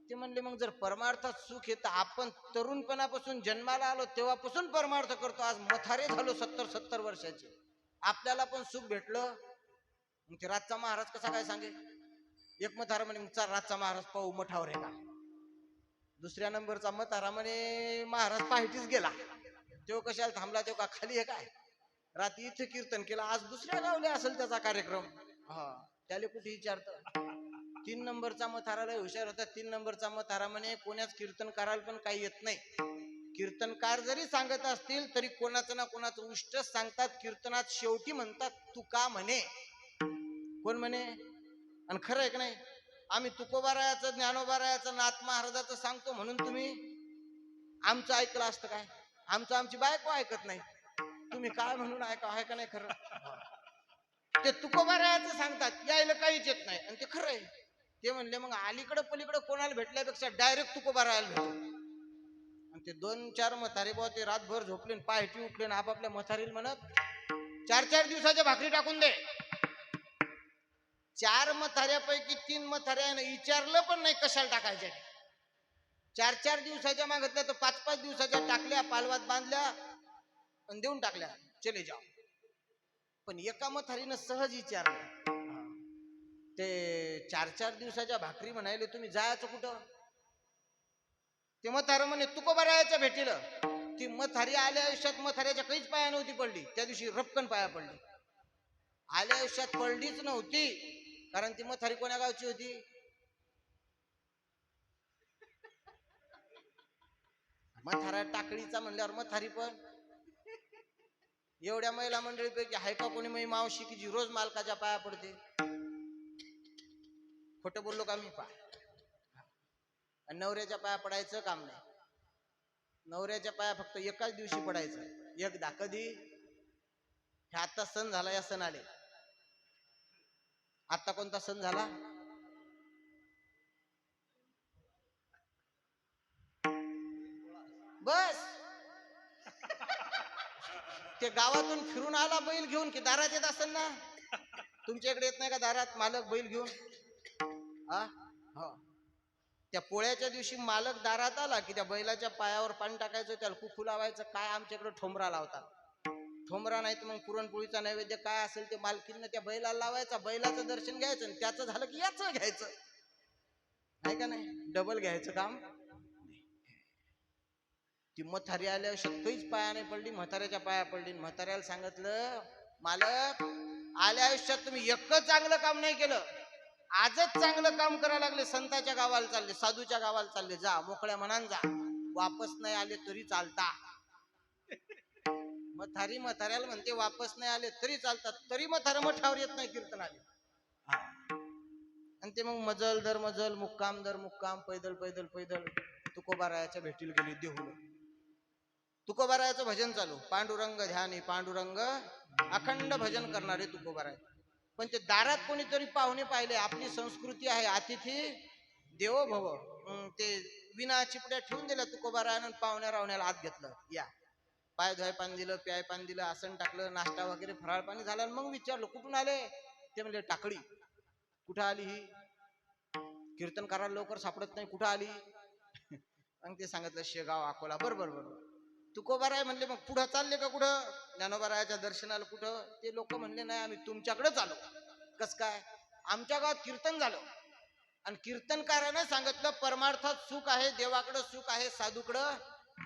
ते म्हणले मग जर परमार्थात सुख येतं, आपण तरुणपणापासून जन्माला आलो तेव्हापासून परमार्थ करतो, आज मथारे झालो 70-70 वर्षाचे, आपल्याला पण सुख भेटलं. मग ते रातचा महाराज कसा काय सांगे? एक मथारा म्हणे मग रातचा महाराज पाहू मठावर आहे का? दुसऱ्या नंबरचा म्हातारा म्हणे महाराज पाहिजेच गेला, तो कशाला थांबला, तो का खाली आहे काय? रात्री इथे कीर्तन केला, आज दुसऱ्या गावला असेल त्याचा कार्यक्रम. त्याला कुठे विचारतं? 3 नंबरचा म्हातारा लय हुशार होता. 3 नंबरचा म्हातारा म्हणे कोणाच कीर्तन करायला पण काही येत नाही. कीर्तनकार जरी सांगत असतील तरी कोणाचं ना कोणाचं उष्ट सांगतात. कीर्तनात शेवटी म्हणतात तुका म्हणे. कोण म्हणे? आणि खरं आहे की नाही? आम्ही तुकोबारायाचं, ज्ञानोबारायाचं, नाथ महाराजाचं सांगतो म्हणून तुम्ही आमचं ऐकलं असतं काय? आमची बायको ऐकत नाही, तुम्ही काय म्हणून ऐका? आहे का नाही खरं? ते तुकोबारायाचं सांगतात, यायला काहीच येत नाही, आणि ते खरं आहे. ते म्हणले मग अलीकडं पलीकडं कोणाला भेटल्यापेक्षा डायरेक्ट तुकोबारायाला भेटू. आणि ते 2-4 म्हातारे भाऊ ते रातभर झोपले, पायटी उठले, आपापल्या म्हातारीला म्हणत 4 दिवसाच्या भाकरी टाकून दे. 4 मथाऱ्यापैकी 3 मथाऱ्यानं विचारलं पण नाही कशाला टाकायच्या. 4 दिवसाच्या मागितल्या तर 5 दिवसाच्या टाकल्या, पालवात बांधल्या आणि देऊन टाकल्या, चले जाओ. पण एका मथारीनं सहज विचारलं. ते 4 दिवसाच्या भाकरी म्हणाले तुम्ही जायचं कुठं? ते म्हातारं म्हणे तुकोबा रायाच्या भेटीला. ती म्हातारी आल्या आयुष्यात म्हाताऱ्याच्या काहीच पाया नव्हती पडली, त्या दिवशी रपकन पाया पडली. आल्या आयुष्यात पडलीच नव्हती, कारण ती म्हातारी कोण्या गावची होती? म्हातारा टाकळीचा म्हणल्यावर म्हातारी पण. एवढ्या महिला मंडळीपैकी हाय का कोणी मै मावशी की जी रोज मालकाच्या पाया पडते? खोटं बोललो का मी? आणि नवऱ्याच्या पाया पडायचं काम नाही. नवऱ्याच्या पाया फक्त एकाच दिवशी पडायचं, एकदा. कधी? हे आता सण झाला, या सण आले. आता कोणता सण झाला? बस ते गावातून फिरून आला बैल घेऊन की दारात येत असेल ना? तुमच्याकडे येत नाही का दारात मालक बैल घेऊन? हा हो. त्या पोळ्याच्या दिवशी मालक दारात आला की त्या बैलाच्या पायावर पाणी टाकायचं, त्याला कुकू लावायचं. काय आमच्याकडे ठोंबरा लावतात. ठोंबरा नाही तर मग पुरणपोळीचा नैवेद्य काय असेल ते मालकीनं त्या बैलाला लावायचा. बैलाचं दर्शन घ्यायचं आणि त्याचं झालं की याचं घ्यायचं. नाही का नाही? डबल घ्यायचं काम. ती म्हातारी आल्या काहीच पाया नाही पडली, म्हाताऱ्याच्या पाया पडली. म्हाताऱ्याला सांगितलं मालक आल्या आयुष्यात तुम्ही एकच चांगलं काम नाही केलं, आजच चांगलं काम करायला लागले. संताच्या गावाला चालले, साधूच्या गावाला चालले, जा मोकळ्या मनान जा. वापस नाही आले तरी चालता. म्हातारी म्हाताऱ्याला म्हणते वापस नाही आले तरी चालतात, तरी म्हातारा मठावर येत नाही कीर्तन आले. आणि ते मग मजल दर मजल, मुक्काम दर मुक्काम, पैदल पैदल पैदल तुकोबारायाच्या भेटीला गेले देहुला. तुकोबारायाचं भजन चालू, पांडुरंग ध्यानी पांडुरंग, अखंड भजन करणारे तुकोबाराय. पण ते दारात कोणीतरी पाहुणे पाहिले. आपली संस्कृती आहे अतिथी देवो भव. ते विना चिपड्या ठेवून दिल्या तुकोबारायानं, पाहुण्या रावण्याला आत घेतलं. या पाय धुवाय पाणी दिलं, प्याय पाणी दिलं, आसन टाकलं, नाश्ता वगैरे फराळ पाणी झालं. मग विचारलं कुठून आले? ते म्हणले टाकळी. कुठं आली ही? कीर्तन करायला लवकर सापडत नाही, कुठं आली? मग ते सांगितलं शेगाव, अकोला. बरोबर बरोबर. तुकोबाराय म्हणले मग पुढं चालले का कुठं? ज्ञानोबारायाच्या दर्शनाला. कुठं? ते लोक म्हणले नाही आम्ही तुमच्याकडेच आलो. कस काय? आमच्या गावात कीर्तन झालं आणि कीर्तनकारानं सांगितलं परमार्थात सुख आहे, देवाकडं सुख आहे, साधूकडं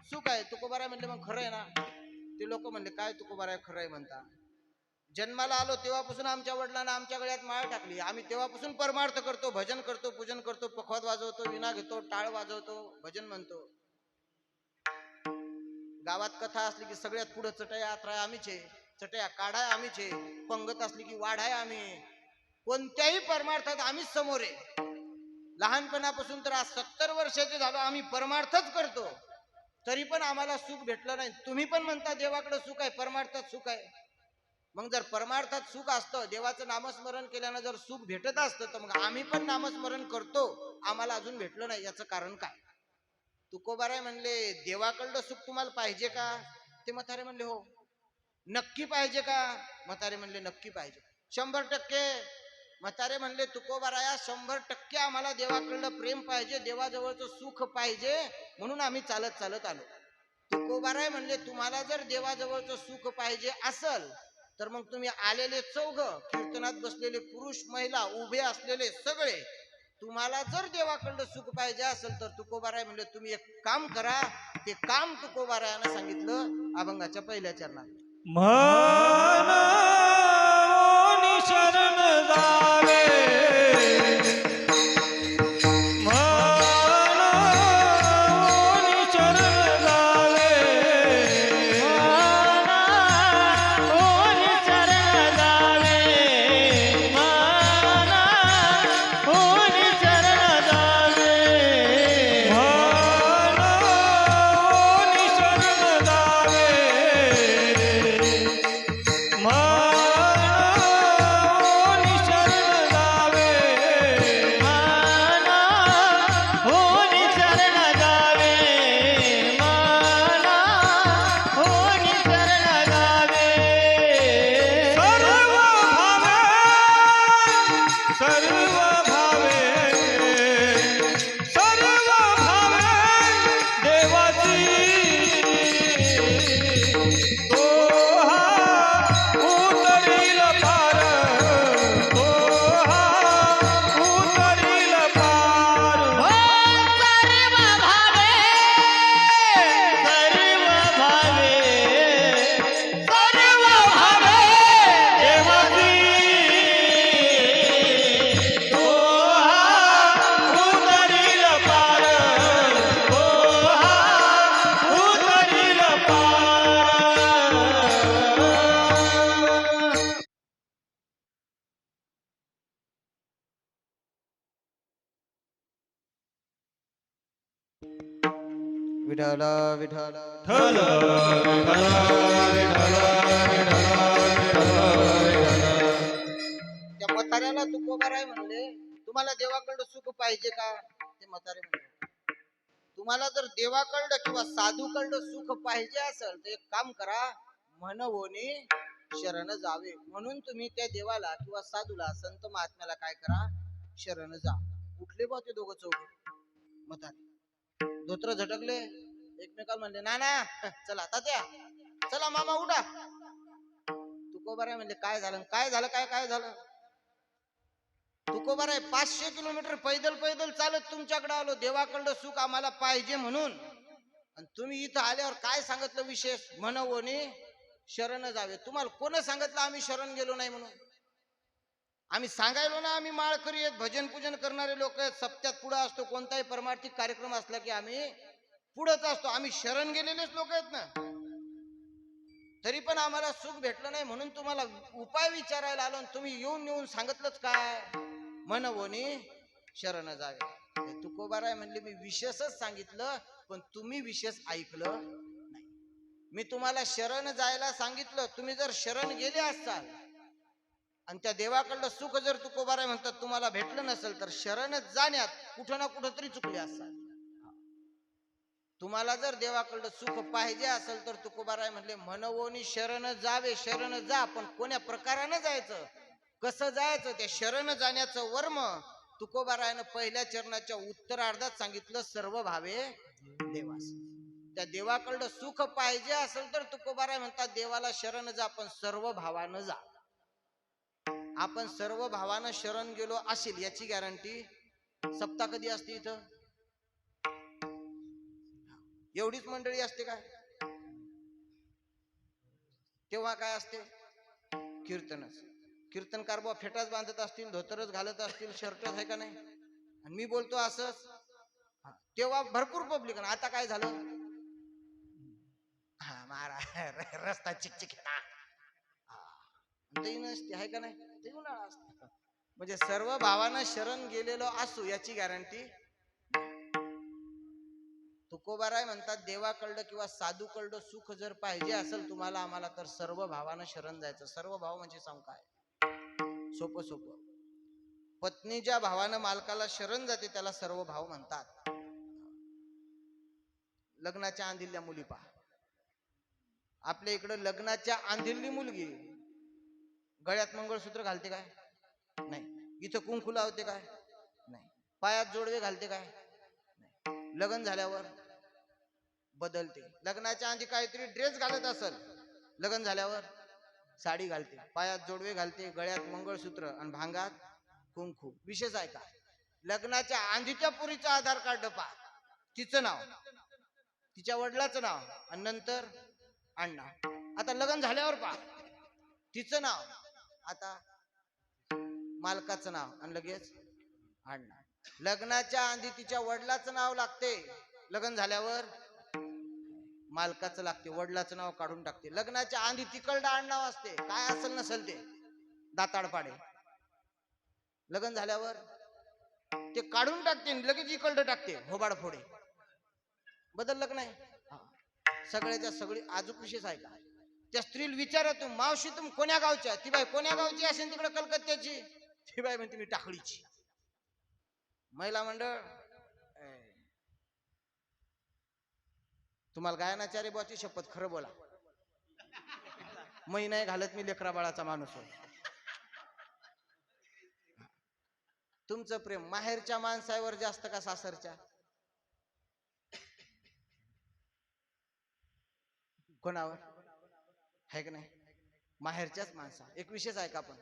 सुख आहे. तुकोबाराय म्हणले मग खरं आहे ना? ते लोक म्हणले काय तुकोबाराय खरं आहे म्हणता? जन्माला आलो तेव्हापासून आमच्या वडिलांना आमच्या गळ्यात माळ टाकली. आम्ही तेव्हापासून परमार्थ करतो, भजन करतो, पूजन करतो, पखवाद वाजवतो, विणा घेतो, टाळ वाजवतो, भजन म्हणतो. गावात कथा असली की सगळ्यात पुढे चटया आत्राय आम्हीच आहे, चटया काढाय आम्हीच आहे, पंगत असली की वाढाय आम्ही. कोणत्याही परमार्थात आम्हीच समोर आहे. लहानपणापासून तर आज 70 वर्षाचे झालो आम्ही परमार्थच करतो, तरी पण आम्हाला सुख भेटलं नाही. तुम्ही पण म्हणता देवाकडे सुख आहे, परमार्थात सुख आहे. मग जर परमार्थात सुख असतं, देवाचं नामस्मरण केल्यानं जर सुख भेटत असतं, तर मग आम्ही पण नामस्मरण करतो, आम्हाला अजून भेटलं नाही. याचं कारण काय? तुकोबाराय म्हणले देवाकडलं सुख तुम्हाला पाहिजे का? ते म्हातारे म्हणले हो. नक्की पाहिजे का? म्हातारे म्हणले नक्की पाहिजे, 100%. म्हातारे म्हणले तुकोबाराया 100% आम्हाला देवाकडलं प्रेम पाहिजे, देवाजवळचं सुख पाहिजे, म्हणून आम्ही चालत चालत आलो. तुकोबाराय म्हणले तुम्हाला जर देवाजवळचं सुख पाहिजे असल तर मग तुम्ही आलेले 4 कीर्तनात बसलेले पुरुष महिला उभे असलेले सगळे, तुम्हाला जर देवाकडलं सुख पाहिजे असेल तर तुकोबाराय म्हणले तुम्ही एक काम करा. ते काम तुकोबारायानं सांगितलं अभंगाच्या पहिल्या चरणात. मनानी शरण जावे, मनानी शरण जावे, मनानी शरण जावे, मनानी शरण जावे, मनानी शरण जावे, विठ्ठल विठ्ठल विठ्ठल त्या म्हाताऱ्याला तुकोबाराय म्हणले, तुम्हाला देवाकडं सुख पाहिजे का? ते म्हातारे म्हणले, तुम्हाला जर देवाकडं किंवा साधूकडं सुख पाहिजे असेल तर एक काम करा, म्हणवोनी शरण जावे. म्हणून तुम्ही त्या देवाला किंवा साधूला, संत महात्म्याला काय करा, शरण जा. उठले बा ते दोघं चौघे म्हातारे, धोत्र झटकले, एकमेकाला म्हणले, नाना चला तात्या, चला मामा उठा. तुकोबाराय म्हणले, काय झालं काय झालं काय झालं? तुकोबाराय 500 किलोमीटर पैदल चालत तुमच्याकडे आलो, देवाकडं सुख आम्हाला पाहिजे म्हणून, आणि तुम्ही इथं आल्यावर काय सांगितलं विशेष, म्हणवोनी शरण जावे. तुम्हाला कोण सांगितलं आम्ही शरण गेलो नाही म्हणून? आम्ही सांगायलो ना, आम्ही माळकरी आहेत, भजन पूजन करणारे लोक आहेत, सप्त्यात पुढे असतो, कोणताही परमार्थिक कार्यक्रम असला की आम्ही पुढेच असतो, आम्ही शरण गेलेलेच लोक आहेत ना. तरी पण आम्हाला सुख भेटलं नाही म्हणून तुम्हाला उपाय विचारायला आलो, तुम्ही येऊन सांगितलंच काय, म्हणवोनी शरण जावे. तुकोबाराय म्हणले, मी विशेषच सांगितलं पण तुम्ही विशेष ऐकलं नाही. मी तुम्हाला शरण जायला सांगितलं, तुम्ही जर शरण गेले असाल आणि त्या देवाकडलं सुख जर तुकोबाराय म्हणतात तुम्हाला भेटलं नसेल, तर शरण जाण्यात कुठं ना कुठं तरी चुकले असाल. तुम्हाला जर देवाकडलं सुख पाहिजे असेल तर तुकोबाराय म्हणले, म्हणवोनी शरण जावे. शरण जा, पण कोण्या प्रकारानं जायचं, कसं जायचं, त्या शरण जाण्याचं वर्म तुकोबारायनं पहिल्या चरणाच्या उत्तरार्धात सांगितलं, सर्व भावे देवास. त्या देवाकडलं सुख पाहिजे असेल तर तुकोबाराय म्हणतात, देवाला शरण जा, पण सर्व भावानं जा. आपण सर्व भावानं शरण गेलो असेल याची गॅरंटी सप्ताह कधी असते इथं? एवढीच मंडळी असते काय? तेव्हा काय असते? कीर्तनच. कीर्तनकार बुवा फेटाच बांधत असतील, धोतरच घालत असतील, शर्टच आहे का नाही, आणि मी बोलतो असंच. तेव्हा भरपूर पब्लिक. आता काय झालं, हा महाराज रस्ता चिकचिक नसते आहे का नाही, ते उन्हाळा असते. म्हणजे सर्व भावानं शरण गेलेलो असू याची गॅरंटी. तुकोबाराय म्हणतात, देवाकडलं किंवा साधूकडलं सुख जर पाहिजे असेल तुम्हाला आम्हाला, तर सर्व भावानं शरण जायचं. सर्व भाव म्हणजे सांग काय, सोपं. पत्नी ज्या भावानं मालकाला शरण जाते त्याला सर्व भाव म्हणतात. लग्नाच्या आंधील्या मुली पहा, आपल्या इकडं लग्नाच्या आंधीली मुलगी गळ्यात मंगळसूत्र घालते काय? नाही. इथं कुंकू लावते काय? नाही. पायात जोडवे घालते काय? नाही. लग्न झाल्यावर बदलते. लग्नाच्या आधी काहीतरी ड्रेस घालत असेल, लग्न झाल्यावर साडी घालते, पायात जोडवे घालते, गळ्यात मंगळसूत्र आणि भांगात कुंकू. विशेष आहे का? लग्नाच्या आधीच्या पुरीचं आधार कार्ड पहा, तिचं नाव, तिच्या वडिलाचं नाव, आणि नंतर अण्णा. आता लग्न झाल्यावर पहा, तिचं नाव, आता मालकाचं नाव, आणि लगेच अण्णा. लग्नाच्या आधी तिच्या वडिलाचं नाव लागते, लग्न झाल्यावर मालकाचं लागते, वडिलाचं नाव काढून टाकते. लग्नाच्या आधी तिकडं आडनाव असते, काय असेल नसेल ते, दाताड पाडे. लग्न झाल्यावर ते काढून टाकते, लगेच इकडं टाकते, होबाड फोडे. बदललं का नाही? सगळ्याच्या सगळी आजूक विशेष आहे का? त्या स्त्रीला विचारा, तू मावशी तुम कोण्या गावच्या? ती बाई कोण्या गावची असेल तिकडे कलकत्त्याची? ती बाई म्हणते मी टाकळीची. महिला मंडळ, तुम्हाला गायनाचार्य बुवाची शपथ, खरं बोला, मै नाही घालत, मी लेकरा बाळाचा माणूस होय. तुमचं प्रेम माहेरच्या माणसावर जास्त का सासरच्या? कोणावर आहे का नाही? माहेरच्याच माणसा. एक विशेष आहे का, आपण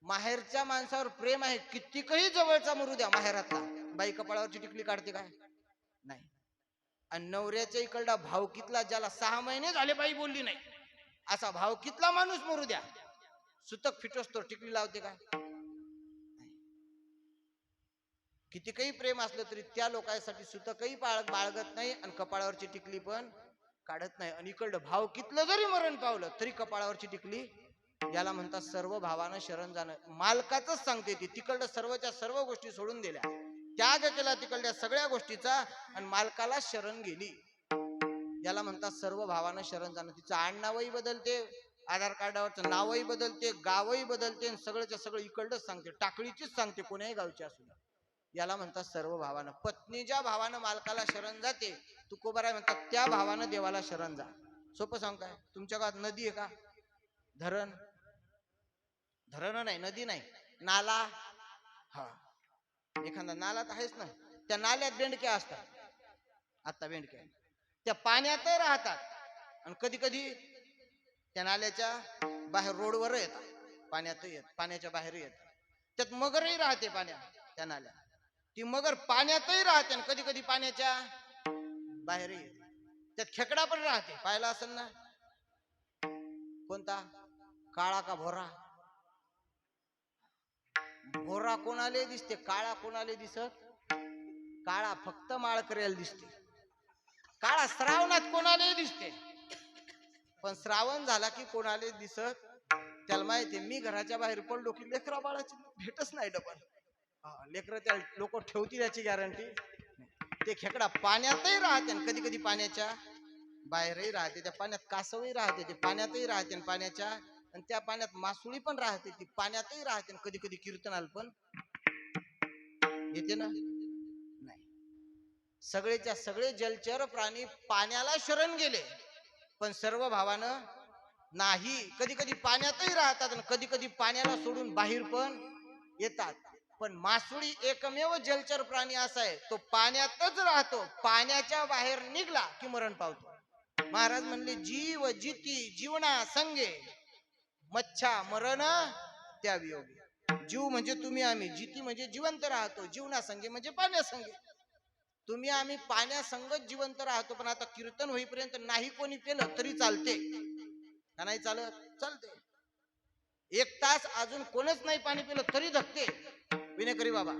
माहेरच्या माणसावर प्रेम आहे, कितीकही जवळचा मरू द्या माहेरातला, बाई कपाळावरची टिकली काढते काय? नाही. आणि नवऱ्याच्या इकडला भावकीतला, ज्याला 6 महिने झाले बाई बोलली नाही, असा भावकीतला माणूस मरू द्या, सुतक फिटोस टिकली लावते काय? कितीकही प्रेम असलं तरी त्या लोकांसाठी सुतकही बाळगत नाही आणि कपाळावरची टिकली पण काढत नाही. आणि इकडलं भावकीतलं जरी मरण पावलं तरी कपाळावरची टिकली, याला म्हणतात सर्व भावानं शरण जाणं. मालकाचंच सांगते ती, तिकडलं सर्वच्या सर्व गोष्टी सोडून दिल्या, त्याग केला तिकडल्या सगळ्या गोष्टीचा, आणि मालकाला शरण गेली. याला म्हणतात सर्व भावानं शरण जाणं. तिचं आडनावही बदलते, आधार कार्डावरचं नावही बदलते, गावही बदलते, आणि सगळंच्या सगळं इकडंच सांगते, टाकळीचीच सांगते, कोण्याही गावची असू द्या. याला म्हणतात सर्व भावानं. पत्नी ज्या भावानं मालकाला शरण जाते, तुकोबाराय म्हणतात त्या भावानं देवाला शरण जा. सोपं सांग काय? तुमच्या गावात नदी आहे का? धरण? धरण नाही, नदी नाही, नाला. हा, एखादा नाला तर आहेच ना. त्या नाल्यात बेंडक्या असतात, आता बेंडक्या त्या पाण्यातही राहतात, आणि कधी कधी त्या नाल्याच्या बाहेर रोडवर येतात, पाण्यातही येत, पाण्याच्या बाहेर येतात. त्यात मगरही राहते पाण्यात, त्या नाल्यात ती मगर पाण्यातही राहते, आणि कधी कधी पाण्याच्या बाहेरही येते. त्यात खेकडा पण राहते, पाहिला असेल ना. कोणता? काळा का भोरा? भोरा कोणाला दिसते, काळा कोणाला दिसत? काळा फक्त माळकऱ्याला दिसते. काळा श्रावणात कोणालाही दिसते, पण श्रावण झाला की कोणाला दिसत. त्याला माहिती मी घराच्या बाहेर पडलो की लेकरा बाळाची भेटच नाही डबल. लेकर त्या लोक ठेवतील याची गॅरंटी. ते खेकडा पाण्यातही राहते, आणि कधी कधी पाण्याच्या बाहेरही राहते. त्या पाण्यात कासवही राहते, ते पाण्यातही राहते, आणि पाण्याच्या, आणि त्या पाण्यात मासुळी पण राहते, ती पाण्यातही राहते, आणि कधी कधी कीर्तनाला पण येते ना. नाही, सगळेच्या सगळे जलचर प्राणी पाण्याला शरण गेले, पण सर्व भावानं नाही. कधी कधी पाण्यातही राहतात, आणि कधी कधी पाण्याला सोडून बाहेर पण येतात. पण मासुळी एकमेव जलचर प्राणी असा आहे, तो पाण्यातच राहतो, पाण्याच्या बाहेर निघला की मरण पावतो. महाराज म्हणले जीव जिती जीवना संगे, मच्छा मरण त्या वियोगी. जीव म्हणजे तुम्ही आम्ही, जिती म्हणजे जिवंत राहतो, जीवना संगे म्हणजे पाण्यासंगे. तुम्ही आम्ही पाण्यासंगत जिवंत राहतो. पण आता कीर्तन होईपर्यंत नाही कोणी पेलं तरी चालते का? नाही चालत? चालते. 1 तास अजून कोणच नाही पाणी पिलं तरी धकते विनेकरी बाबा.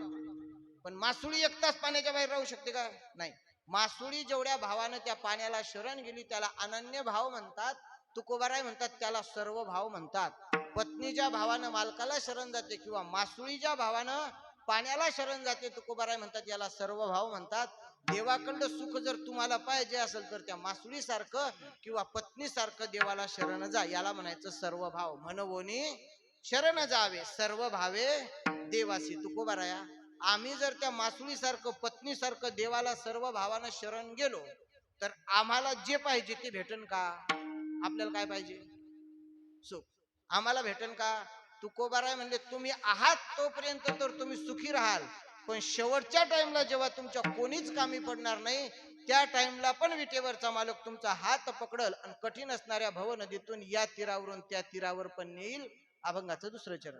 पण मासुळी 1 तास पाण्याच्या बाहेर राहू शकते का? नाही. मासुळी जेवढ्या भावानं त्या पाण्याला शरण गेली त्याला अनन्य भाव म्हणतात. तुकोबाराय म्हणतात त्याला सर्व भाव म्हणतात. पत्नी ज्या भावानं मालकाला शरण जाते, किंवा मासुळी ज्या भावानं पाण्याला शरण जाते, तुकोबाराय म्हणतात याला सर्व भाव म्हणतात. देवाकडलं सुख जर तुम्हाला पाहिजे असेल तर त्या मासुळी सारखं किंवा पत्नी सारखं देवाला शरण जा. याला म्हणायचं सर्व भाव. म्हणवोनी शरण जावे सर्व भावे देवासी. तुकोबाराया, आम्ही जर त्या मासुळी सारखं पत्नी सारखं देवाला सर्व भावानं शरण गेलो तर आम्हाला जे पाहिजे ते भेटन का? आपल्याला काय पाहिजे? सुख. आम्हाला भेटन का? तुकोबाराय म्हणले तुम्ही आहात तोपर्यंत तर तुम्ही सुखी राहाल, पण शेवटच्या टाइमला जेव्हा तुमच्या कोणीच कामी पडणार नाही त्या टाइमला पण विटेवरचा मालक तुमचा हात पकडल आणि कठीण असणाऱ्या भव नदीतून या तीरावरून त्या तीरावर पण नेईल. अभंगाचं 2रं चरण.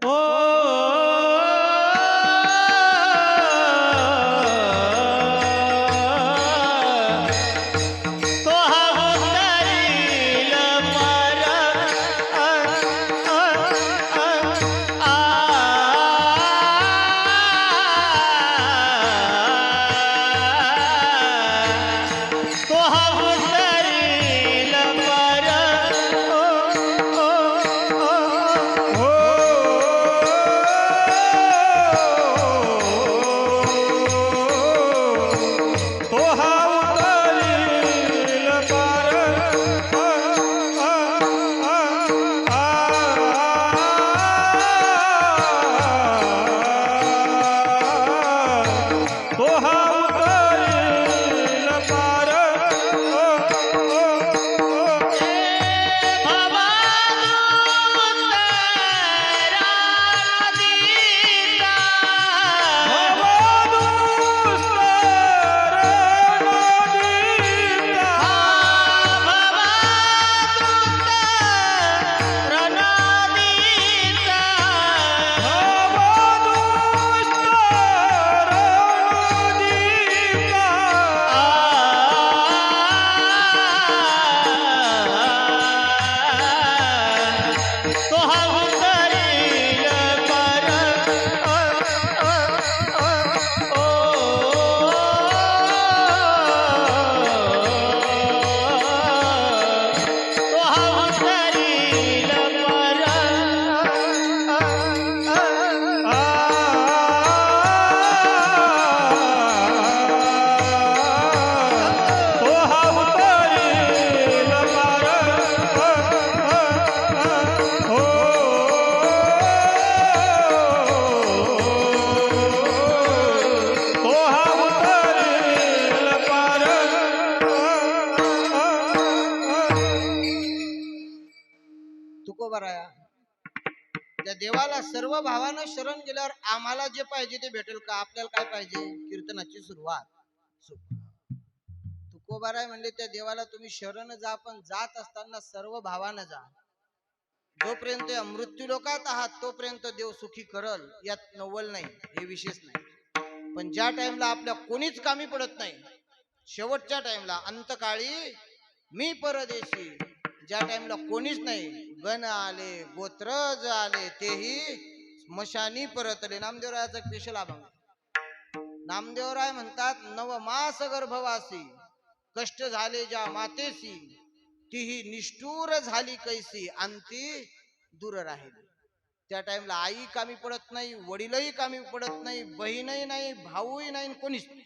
तुकोबाराया, त्या देवाला सर्व भावानं शरण गेल्यावर आम्हाला जे पाहिजे ते भेटेल का? आपल्याला काय पाहिजे? कीर्तनाची सुरुवात. तुकोबाराय म्हणले त्या देवाला तुम्ही शरण जा, पण जात असताना सर्व भावानं जा. जोपर्यंत या मृत्यू लोकात आहात तोपर्यंत देव सुखी करल, यात नवल नाही, हे विशेष नाही. पण ज्या टाइमला आपल्या कोणीच कामी पडत नाही, शेवटच्या टाइमला अंतकाळी मी परदेशी, ज्या टाइमला कोणीच नाही, गण आले गोत्रज आले तेही स्मशानी परतले. नामदेवरायाचा स्पेशल अभंग. नामदेवराय म्हणतात, नवमास गर्भवासी कष्ट झाले ज्या मातेसी, तीही निष्ठूर झाली कैसी, अंती दूर राहिली. त्या टाइमला आई कामी पडत नाही, वडीलही कामी पडत नाही, बहीणही नाही, भाऊही नाही, कोणीच नाही.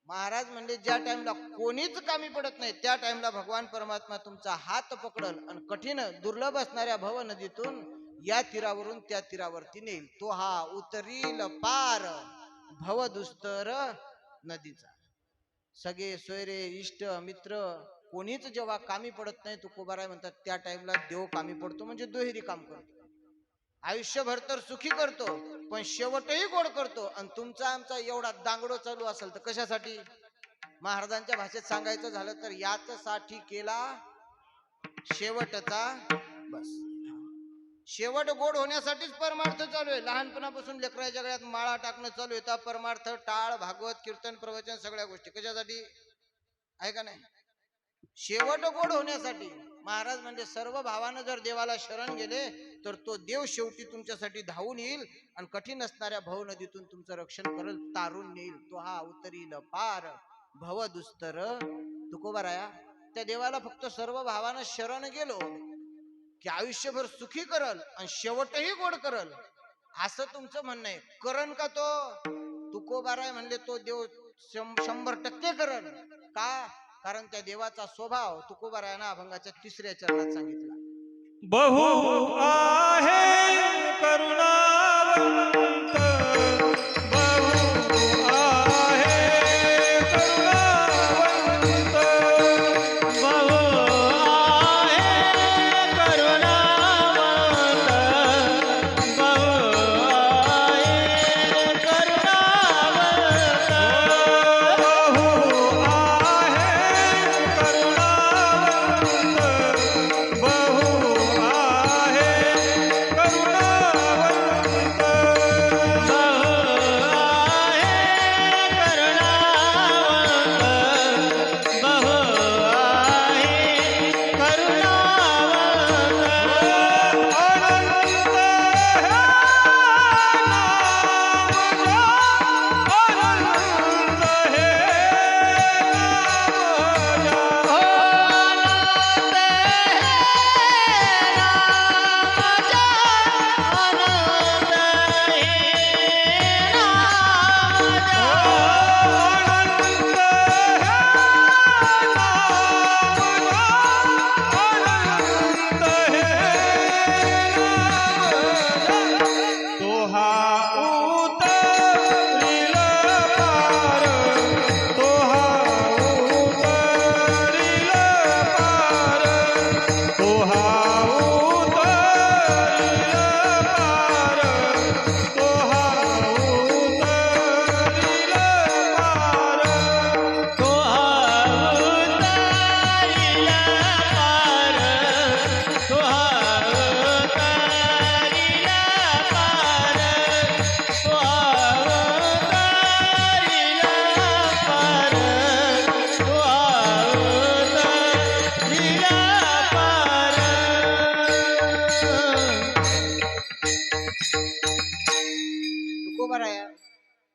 महाराज म्हणले ज्या टाइमला कोणीच कामी पडत नाही त्या टाइमला भगवान परमात्मा तुमचा हात पकडल आणि कठीण दुर्लभ असणाऱ्या भव नदीतून या तीरावरून त्या तीरावरती नेईल. तो हा उतरील पार भव दुस्तर नदीचा. सगळे सोयरे इष्ट मित्र कोणीच जेव्हा कामी पडत नाही, तुकोबाराय म्हणतात त्या टाइमला देव कामी पडतो, म्हणजे दुहेरी काम करतो. आयुष्यभर तर सुखी करतो, पण शेवटही गोड करतो. आणि तुमचा आमचा एवढा दांगडो चालू असेल तर कशासाठी? महाराजांच्या भाषेत सांगायचं झालं तर याच साठी केला शेवटचा बस. शेवट गोड होण्यासाठीच परमार्थ चालू आहे. लहानपणापासून लेकराच्या गळ्यात माळा टाकणं चालू आहे. तर परमार्थ, टाळ, भागवत, कीर्तन, प्रवचन, सगळ्या गोष्टी कशासाठी आहे का नाही? शेवट गोड होण्यासाठी. महाराज म्हणजे सर्व भावानं जर देवाला शरण गेले तर तो देव शेवटी तुमच्यासाठी धावून येईल आणि कठीण असणाऱ्या भव नदीतून तुमचं रक्षण करेल, तारून नेईल. तो हा उतरील पार भव दुस्तर. तुकोबाराया, त्या देवाला फक्त सर्व भावानं शरण गेलो की आयुष्यभर सुखी करल आणि शेवटही गोड करल, असं तुमचं म्हणणं आहे. करण का तो? तुकोबाराय म्हणले तो देव 100% करल. का? कारण त्या देवाचा स्वभाव तुकोबारायानं अभंगाच्या 3ऱ्या चरणात सांगितला. बहु आहे करुणावंत, बहु आहे करुणावंत, बहु आहे करुणावंत, बहु आहे करुणावंत, बहु आहे करुणावंत, बहु आहे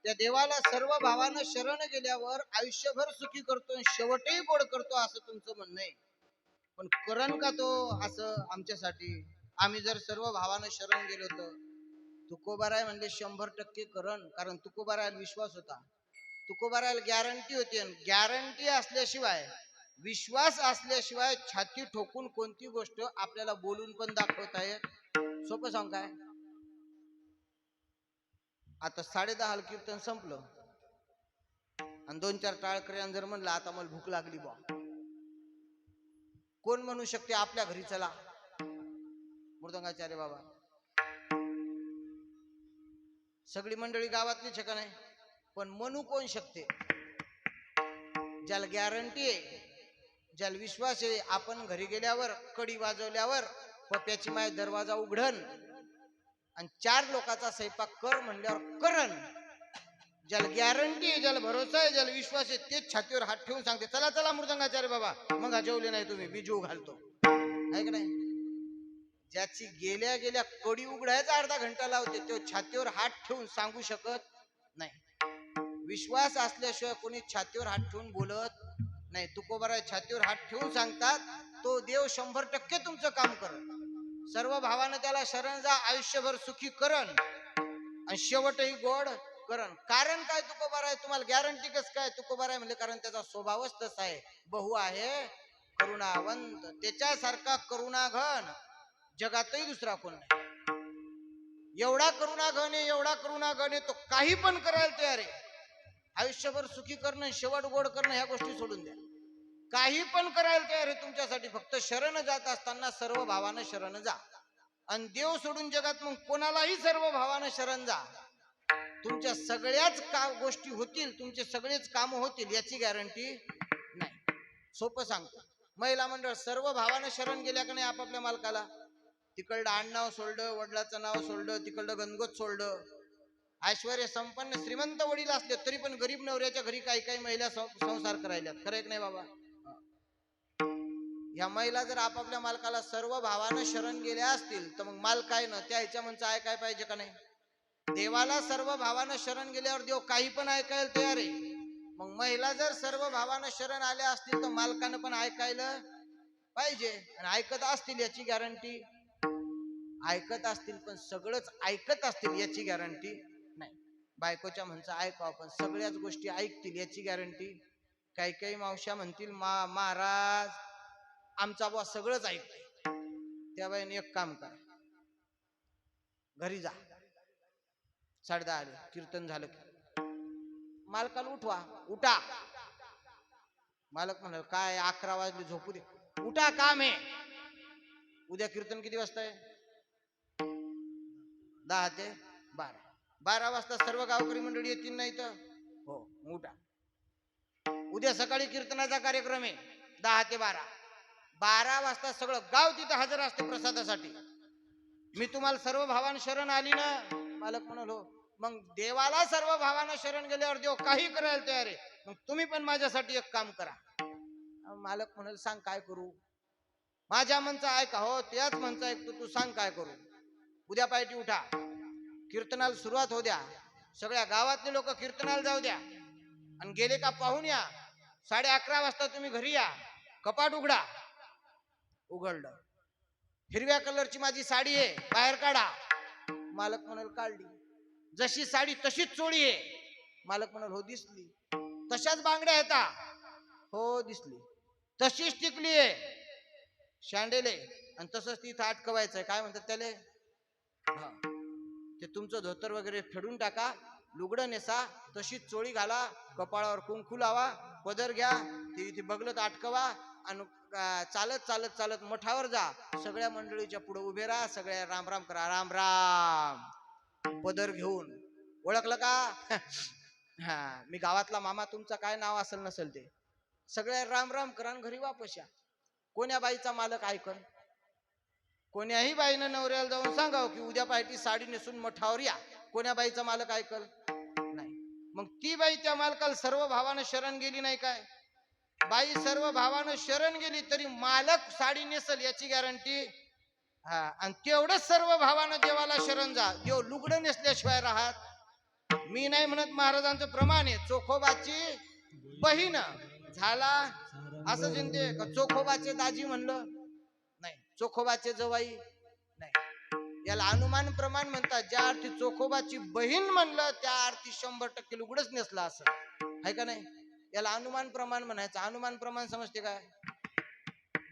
त्या देवाला सर्व भावानं शरण गेल्यावर आयुष्यभर सुखी करतो आणि शेवटही गोड करतो असं तुमचं म्हणणं आहे. पण करण का तो असं आमच्यासाठी? आम्ही जर सर्व भावानं शरण गेलो तर तुकोबाराय म्हणले 100% करण. कारण तुकोबारायला विश्वास होता, तुकोबारायला गॅरंटी होती. आणि गॅरंटी असल्याशिवाय, विश्वास असल्याशिवाय छाती ठोकून कोणती गोष्ट आपल्याला बोलून पण दाखवता येत. सोपं सांग काय? आता 10:30 हल कीर्तन संपलं आणि 2-4 टाळकऱ्यानं जर म्हणलं आता मला भूक लागली बा, कोण म्हणू शकते आपल्या घरी चला? मृदंगाचार्य बाबा. सगळी मंडळी गावातलीच आहे का नाही, पण म्हणू कोण शकते? ज्याला गॅरंटी आहे, ज्याला विश्वास आहे, आपण घरी गेल्यावर कडी वाजवल्यावर पप्याची माय दरवाजा उघडन आणि 4 लोकांचा स्वयंपाक कर म्हणल्यावर करण. ज्याला गॅरंटी आहे, ज्याला भरोसा आहे, ज्याला विश्वास आहे, तेच छातीवर हात ठेवून सांगते, चला चला मृदंगाचार्य बाबा. मग जेवले नाही तुम्ही, मी जीव घालतो. आहे का नाही? ज्याची गेल्या गेल्या कडी उघडायचा अर्धा घंटा लावते, तो छातीवर हात ठेवून सांगू शकत नाही. विश्वास असल्याशिवाय कोणी छातीवर हात ठेवून बोलत नाही. तुकोबाराय छातीवर हात ठेवून सांगतात, तो देव 100% तुमचं काम करत. सर्व भावानं त्याला शरण जा, आयुष्यभर सुखी करण आणि शेवटही गोड करण. कारण काय तुकोबाराय? तुम्हाला गॅरंटी कस काय तुकोबाराय म्हणले? कारण त्याचा स्वभावच तसा आहे. बहु आहे करुणावंत, त्याच्यासारखा करुणाघन जगातही दुसरा कोण नाही. एवढा करुणाघन आहे, एवढा करुणाघन आहे, तो काही पण करायला तयार आहे. आयुष्यभर सुखी करणं, शेवट गोड करणं ह्या गोष्टी सोडून द्या. काही पण करायला तयार आहे तुमच्यासाठी. फक्त शरण जात असताना सर्व भावानं शरण जा. आणि देव सोडून जगात मग कोणालाही सर्व भावानं शरण जा. तुमच्या सगळ्याच गोष्टी होतील, तुमचे सगळेच काम होतील याची गॅरंटी नाही. सोपं सांगतो, महिला मंडळ सर्व भावानं शरण गेल्या का नाही आपापल्या मालकाला, तिकडलं आडनाव सोडलं, वडिलाचं नाव सोडलं, तिकडलं गणगोत सोडलं, ऐश्वर्य संपन्न श्रीमंत वडील असले तरी पण गरीब नवऱ्याच्या घरी काही काही महिला संसार करायल्यात. खरं एक नाही बाबा? ह्या महिला जर आपापल्या मालकाला सर्व भावानं शरण गेल्या असतील तर मग माल काय ना त्या ह्याच्या म्हणचं ऐकाय पाहिजे का नाही? देवाला सर्व भावानं शरण गेल्यावर देव काही पण ऐकायला तयार आहे. मग महिला जर सर्व भावानं शरण आल्या असतील तर मालकानं पण ऐकायला पाहिजे. आणि ऐकत असतील याची गॅरंटी, ऐकत असतील पण सगळंच ऐकत असतील याची गॅरंटी नाही. बायकोच्या म्हणचं ऐकावं पण सगळ्याच गोष्टी ऐकतील याची गॅरंटी. काही काही मावश्या म्हणतील महाराज आमचा बुवा सगळंच ऐकते. त्या बाईने एक काम करा, घरी जा, 10:30 आले, कीर्तन झालं की मालकाला उठवा. उठा. मालक म्हणाल काय 11 वाजले झोपू दे. उठा, काम आहे. उद्या कीर्तन किती वाजता आहे? 10 ते 12. 12 वाजता सर्व गावकरी मंडळी येतील नाही तर हो उठा. उद्या सकाळी कीर्तनाचा कार्यक्रम आहे 10 ते 12. 12 वाजता सगळं गाव तिथं हजर असते प्रसादासाठी. मी तुम्हाला सर्व भावानं शरण आली ना? मालक म्हणाल हो. मग देवाला सर्व भावानं शरण गेल्यावर देव काही करायला तयार आहे. मग तुम्ही पण माझ्यासाठी एक काम करा. मालक म्हणाल सांग काय करू? माझ्या मनचं ऐका. हो त्याच मनचं ऐकतो, तू सांग काय करू? उद्या पायटी उठा, कीर्तनाला सुरुवात हो द्या, सगळ्या गावातले लोक कीर्तनाला जाऊ द्या आणि गेले का पाहून या. 11:30 वाजता तुम्ही घरी या, कपाट उघडा. उघडलं, हिरव्या कलरची माझी साडी आहे, बाहेर काढा. मालक म्हणाल काढली. जशी साडी तशीच चोळी आहे. मालक म्हणाल हो दिसली. तशाच बांगड्या आहेत हो दिसली. तशीच टिकली आहे, शांडेले आणि तसंच तिथं अटकवायचंय. काय म्हणतात त्याले? ते तुमचं धोतर वगैरे फेडून टाका, लुगडं नेसा, तशीच चोळी घाला, कपाळावर कुंकू लावा, पदर घ्या, ते इथे बगलत अटकवा आणि चालत चालत चालत मठावर जा. सगळ्या मंडळीच्या पुढे उभे राहा, सगळ्या राम राम करा. राम राम. पदर घेऊन. ओळखलं का? हा मी गावातला मामा. तुमचं काय नाव असेल नसेल ते सगळ्या राम राम करा घरी वापस या. कोण्या बाईचा मालक ऐकन? कोण्याही बाईनं नवऱ्याला जाऊन सांगावं की उद्या पाहिजे साडी नेसून मठावर या. कोण्या बाईचा मालक ऐकल? नाही. मग ती बाई त्या मालकाला सर्व भावानं शरण गेली नाही काय? बाई सर्व भावानं शरण गेली तरी मालक साडी नेसल याची गॅरंटी. आणि तेवढंच सर्व भावानं देवाला शरण जा. देव लुगडं नेसल्याशिवाय राहत मी नाही म्हणत. महाराजांचं प्रमाण आहे, चोखोबाची बहीण झाला असं चिंते का चोखोबाचे दाजी म्हणलं नाही, चोखोबाचे जवाई नाही. याला अनुमान प्रमाण म्हणतात. ज्या अर्थी चोखोबाची बहीण म्हणलं त्या अर्थी 100% लुगडंच नेसला असं आहे का नाही? याला अनुमान प्रमाण म्हणायचं. अनुमान प्रमाण समजते काय?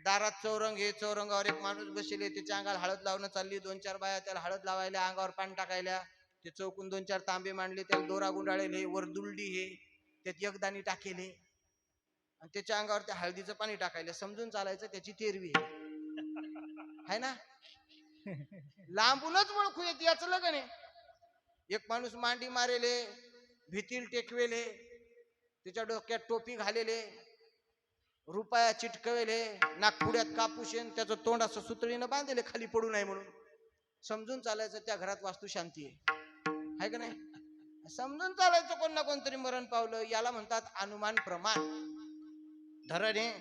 दारात चौरंग हे, चौरंगावर एक माणूस बसले, त्याच्या अंगाला हळद लावणं चालली. 2-4 बाया त्याला हळद लावायला, अंगावर पाणी टाकायला. ते चौकून 2-4 तांबे मांडले, त्याला दोरा गुंडाळले, वर दुलडी हे, त्यात एकदाणी टाकेले आणि त्याच्या अंगावर त्या हळदीचं पाणी टाकायला. समजून चालायचं त्याची तेरवी आहे ना? लांबूनच ओळखू येते याचं लग्न आहे. एक माणूस मांडी मारेले, भीतील टेकवेले, त्याच्या डोक्यात टोपी घालेले, रुपया चिटकवेले, नागपुड्यात कापूस येऊन त्याचं तोंड असं सुतळीनं बांधले खाली पडू नये म्हणून. समजून चालायचं त्या घरात वास्तू शांती आहे का नाही? समजून चालायचं कोण ना कोणतरी मरण पावलं. याला म्हणतात अनुमान प्रमाण. धरण आहे,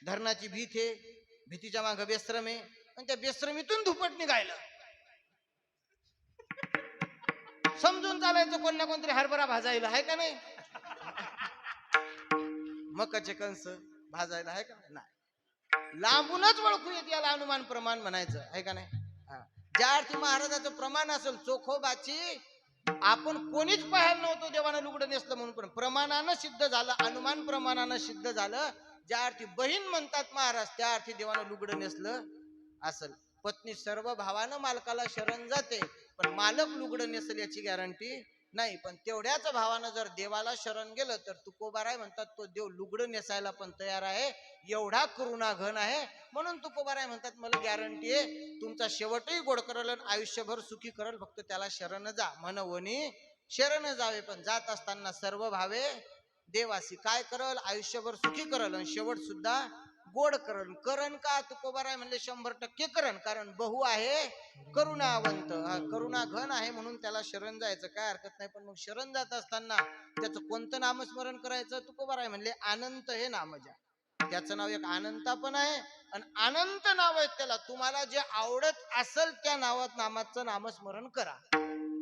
धरणाची भीत आहे, भीतीच्या मागे बेश्रम आहे, आणि त्या बेश्रमीतून धुपट निघायला. समजून चालायचं कोण ना कोणतरी हरभरा भाजायला आहे का नाही? मकाचे कंस भाजायला आहे का नाही? लांबूनच ओळखू येते याला अनुमान प्रमाण म्हणायचं आहे का नाही? ज्या अर्थी महाराजाचं प्रमाण असेल चोखोबाची, आपण कोणीच पाहायला नव्हतं देवानं लुगडं नेसलं म्हणून, पण प्रमाणानं सिद्ध झालं, अनुमान प्रमाणानं सिद्ध झालं. ज्या अर्थी बहीण म्हणतात महाराज, त्या अर्थी देवानं लुगडं नेसलं असेल. पत्नी सर्व भावानं मालकाला शरण जाते, पण मालक लुगडं नेसल याची गॅरंटी नाही. पण तेवढ्याच भावानं जर देवाला शरण गेलं तर तुकोबाराय म्हणतात तो देव लुगडं नेसायला पण तयार आहे, एवढा करुणा घन आहे. म्हणून तुकोबाराय म्हणतात मला गॅरंटी आहे तुमचा शेवटही गोड करल आणि आयुष्यभर सुखी करल, फक्त त्याला शरण जा. म्हणवनी शरण जावे, पण जात असताना सर्व भावे देवासी काय करल, आयुष्यभर सुखी करल आणि शेवट सुद्धा गोड करण. करण का तुकोबाराय म्हणले 100% करण, कारण बहु आहे करुणावंत, करुणा घन आहे म्हणून त्याला शरण जायचं काय हरकत नाही. पण मग शरण जात असताना त्याचं कोणतं नामस्मरण करायचं? तुकोबाराय म्हणले अनंत हे नाम ज्या, त्याचं नाव एक अनंता पण आहे आणि अनंत नाव आहेत त्याला. तुम्हाला जे आवडत असेल त्या नामाचं नामस्मरण करा.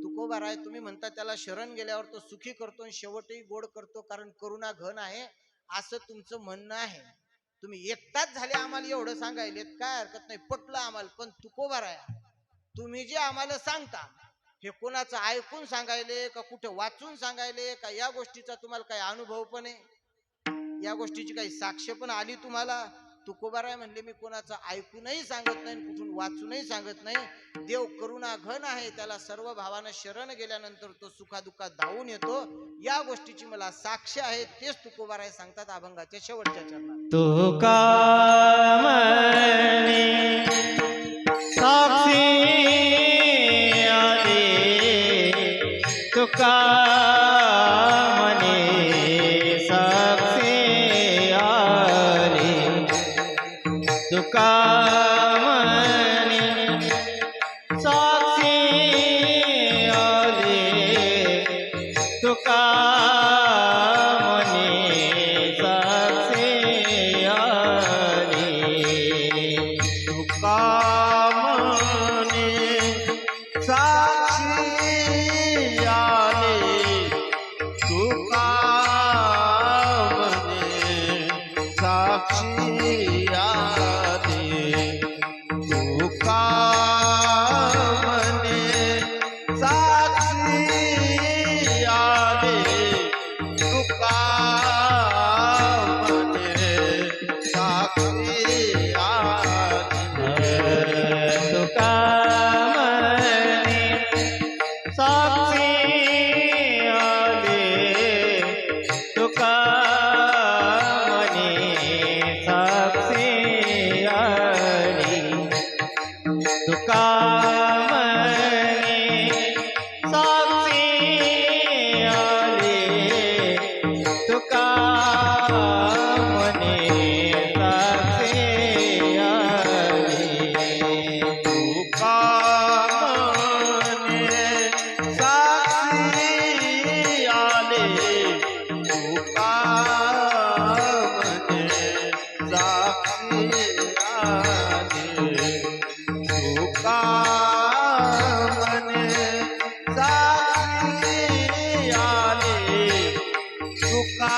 तुकोबाराय तुम्ही म्हणता त्याला शरण गेल्यावर तो सुखी करतो आणि शेवटही गोड करतो, कारण करुणा घन आहे असं तुमचं म्हणणं आहे. तुम्ही एकटाच झाले आम्हाला एवढं सांगायलेत, काय हरकत नाही, पटलं आम्हाला. पण तुकोबाराय तुम्ही जे आम्हाला सांगता हे कोणाचं ऐकून सांगायले का कुठे वाचून सांगायले का या गोष्टीचा तुम्हाला काही अनुभव पण आहे, या गोष्टीची काही साक्ष पण आली तुम्हाला? तुकोबाराय म्हणले मी कोणाचं ऐकूनही सांगत नाही, कुठून वाचूनही सांगत नाही. देव करुणा घन आहे, त्याला सर्व भावानं शरण गेल्यानंतर तो सुखादुखात धावून येतो, या गोष्टीची मला साक्ष आहे. तेच तुकोबाराय सांगतात अभंगाच्या शेवटच्या चरणात. तुका म्हणे साक्षी आले, तुका म्हणे साक्षी आले, तुका म्हणे साक्षी आले, तुका म्हणे साक्षी आले, तुका म्हणे साक्षी आले, तुका म्हणे साक्षी आले, तुका म्हणे साक्षी आले, तुका म्हणे साक्षी आले, तुका म्हणे साक्षी आले, तुका म्हणे साक्षी आले, तुका म्हणे साक्षी आले, तुका म्हणे साक्षी आले, तुका म्हणे साक्षी आले, तुका म्हणे साक्षी आले, तुका म्हणे साक्षी आले, तुका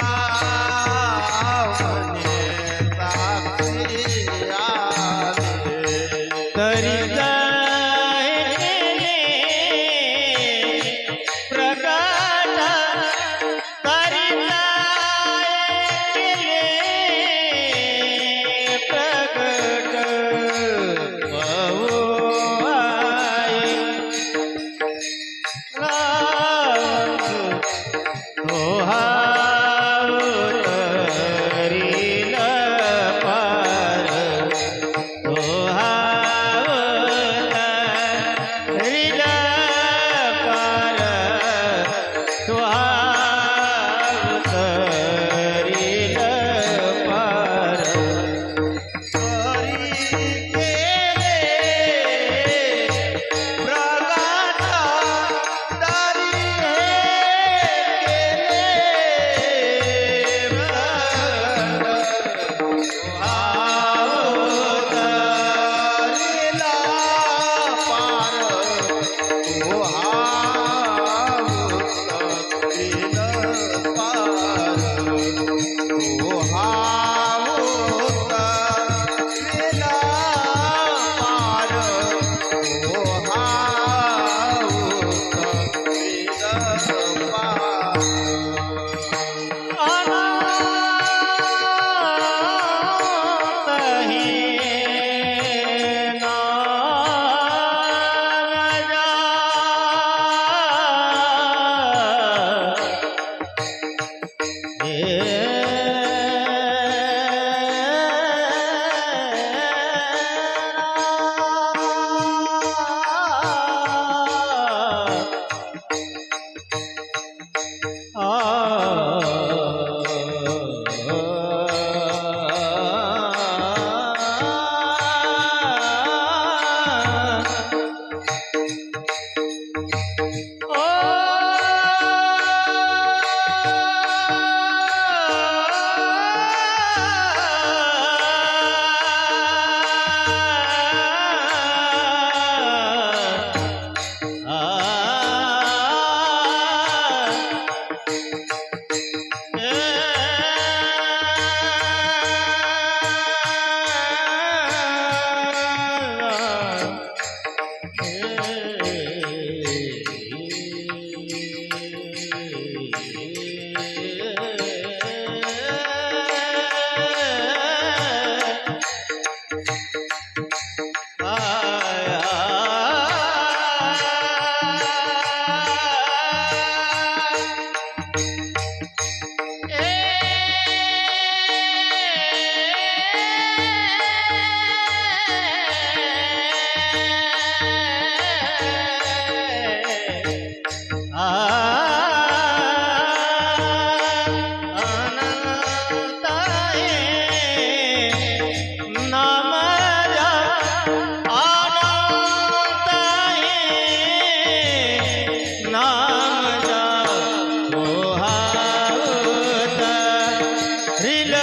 रील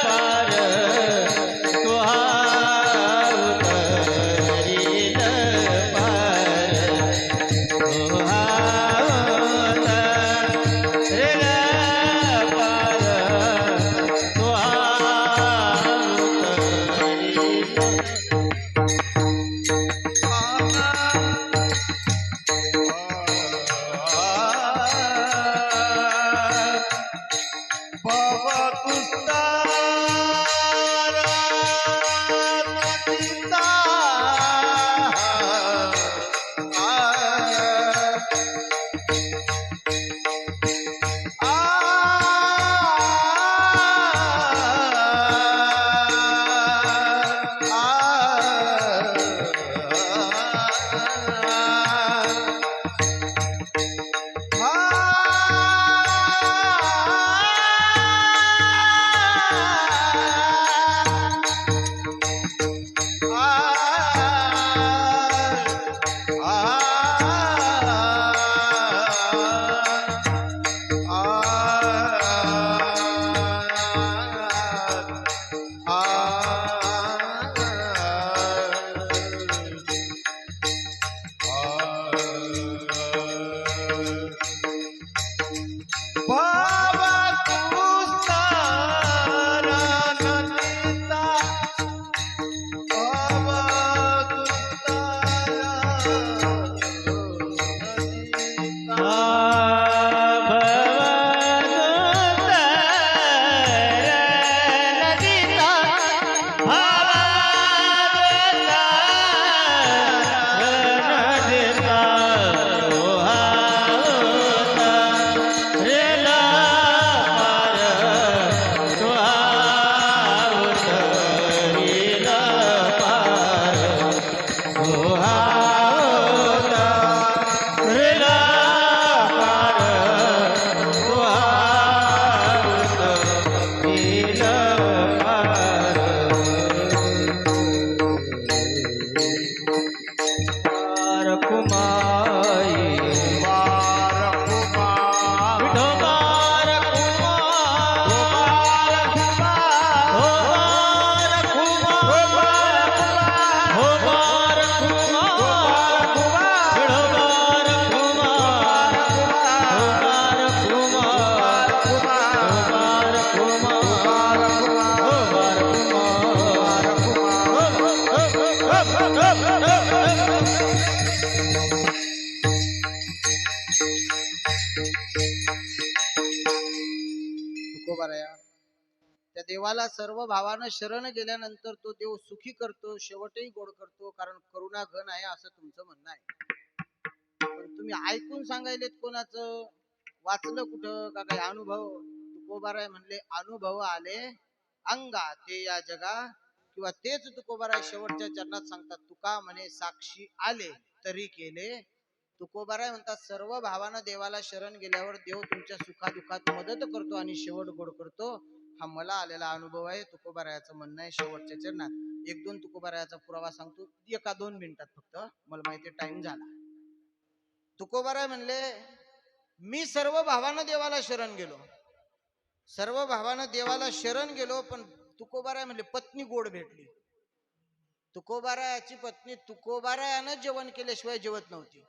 पार सुहावत रील पार सुहावत रील पार सुहावत तुकोबाराया, त्या देवाला सर्व भावानं शरण गेल्यानंतर तो देव सुखी करतो, शेवटही गोड करतो, कारण करुणा घन आहे असं तुमचं म्हणणं आहे. पण तुम्ही ऐकून सांगायलेत कोणाचं, वाचलं कुठं का काही अनुभव? तुकोबाराय म्हणले अनुभव आले अंगा ते या जगा, किंवा तेच तुकोबाराय शेवटच्या चरणात सांगतात. तुका म्हणे साक्षी आले तरी केले. तुकोबाराय म्हणतात सर्व भावानं देवाला शरण गेल्यावर देव तुमच्या सुखादुखात मदत करतो आणि शेवट गोड करतो. हा मला आलेला अनुभव आहे. तुकोबारायाचं म्हणणं आहे शेवटच्या चरणात. एक दोन तुकोबारायाचा पुरावा सांगतो 1-2 मिनिटात, फक्त मला माहिती टाइम झाला. तुकोबाराय म्हणले मी सर्व भावानं देवाला शरण गेलो, सर्व भावानं देवाला शरण गेलो, पण तुकोबाराय म्हणले पत्नी गोड भेटली. तुकोबारायाची पत्नी तुकोबारायानं जेवण केल्याशिवाय जेवत नव्हती.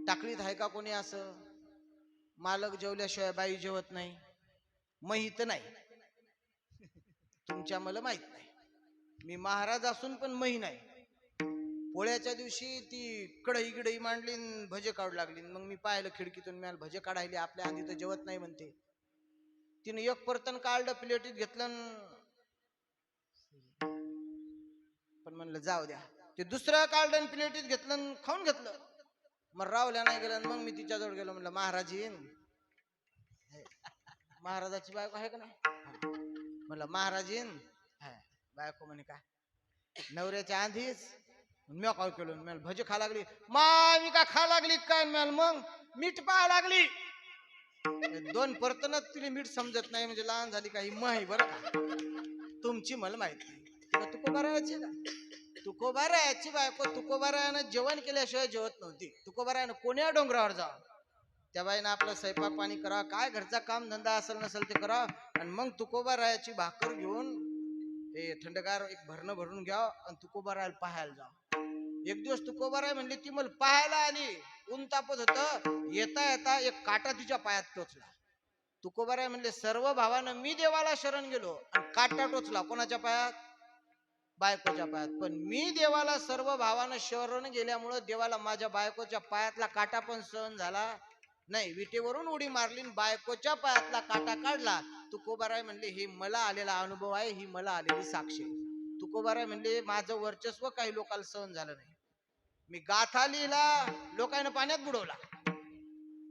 टाकळीत आहे का कोणी असं? मालक जेवल्याशिवाय बाई जेवत नाही? माहित नाही तुमच्या, मला माहित नाही. मी महाराज असून पण मही नाही. पोळ्याच्या दिवशी ती कढई गिडई मांडली, भजे काढू लागली. मग मी पाहिलं खिडकीतून, मी भजे काढायले, आपल्या आधी तर जेवत नाही म्हणते. तिने एक परतन काढलं, प्लेटीत घेतलं, पण म्हणलं जाऊ द्या. ते दुसरं काढलं, प्लेटीत घेतलं, खाऊन घेतलं. मग रावल्या नाही गेलं. मग मी तिच्याजवळ गेलो, म्हणलं महाराजीन, महाराजाची बायको आहे का नाही? म्हणलं महाराजीन, बायको म्हणे काय नवऱ्याच्या आधीच. मी काय केलं, मी भजे खा लागली. मी का खा लागली काय? मग मीठ पाहा लागली. 2 परतनच तिला मीठ समजत नाही, म्हणजे लहान झाली काही माही. बरं का तुमची मला माहित नाही. तुकोबारायाची का? तुकोबारायाची बायको तुकोबारायानं जेवण केल्याशिवाय जेवत नव्हती. तुकोबारायानं कोण्या डोंगरावर जा, त्या बाईनं आपलं स्वयंपाक पाणी करा, काय घरचा काम धंदा असेल नसेल ते करा, आणि मग तुकोबा रायाची भाकर घेऊन हे थंडगार एक भरणं भरून घ्या आणि तुकोबा रायाला पाहायला जा. एक दिवस तुकोबा राय म्हणली ती मला पाहायला आली, ऊन तापत होतं, येता येता एक काटा तिच्या पायात टोचला. तुकोबा राय म्हणले सर्व भावानं मी देवाला शरण गेलो आणि काटा टोचला कोणाच्या पायात? बायकोच्या पायात. पण मी देवाला सर्व भावानं शरण गेल्यामुळं देवाला माझ्या बायकोच्या पायातला काटा पण सहन झाला नाही. विटेवरून उडी मारली, बायकोच्या पायातला काटा काढला. तुकोबाराय म्हणले हे मला आलेला अनुभव आहे, ही मला आलेली साक्षी आहे. तुकोबाराय म्हणले माझं वर्चस्व काही लोकांना सहन झालं नाही. मी गाथा लिहिला, लोकांना पाण्यात बुडवला,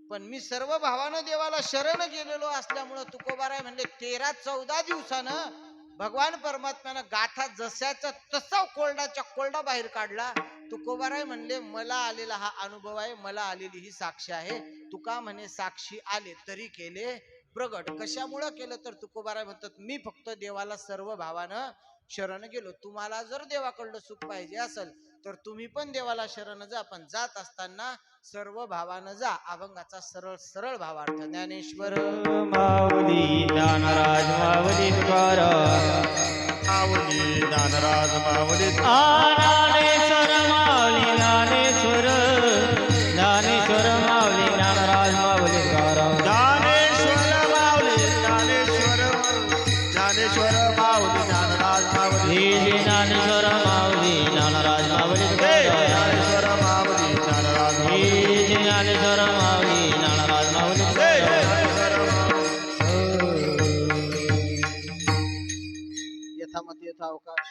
पण मी सर्व भावानं देवाला शरण गेलेलो असल्यामुळं तुकोबाराय म्हणले 13-14 दिवसानं भगवान परमात्म्यानं गाथा जशाचा तसा कोरडाच्या कोरडा बाहेर काढला. तुकोबाराय म्हणले मला आलेला हा अनुभव आहे, मला आलेली ही साक्षी आहे. तुका म्हणे साक्षी आले तरी केले प्रगट. कशामुळं केलं तर तुकोबाराय म्हणतात मी फक्त देवाला सर्व भावानं शरण गेलो. तुम्हाला जर देवाकडलं सुख पाहिजे असेल तर तुम्ही पण देवाला शरण जा, पण जात असताना सर्व भावानं जा. अभंगाचा सरळ सरळ भावार्थ. ज्ञानेश्वर माऊली ज्ञानराज माऊली तुकाराम, माऊली ज्ञानराज माऊली ज्ञानेश्वर माऊली ज्ञानेश्वर, ज्ञानेश्वर माऊली ज्ञानराज माऊली तुकाराम, ज्ञानेश्वर माऊली ज्ञानेश्वर, ज्ञानेश्वर माऊली ज्ञानराज माऊली हे ज्ञानेश्वर माऊली ज्ञानराज माऊली तुकाराम, ज्ञानेश्वर माऊली ज्ञानराज हे ज्ञानेश्वर माऊली ज्ञानराज माऊली यथामत यथावकाश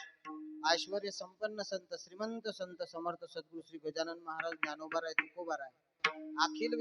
ऐश्वर्य संपन्न संत श्रीमंत संत समर्थ सद्गुरु श्री गजानन महाराज ज्ञानोबा राय तुकोबा राय अखिल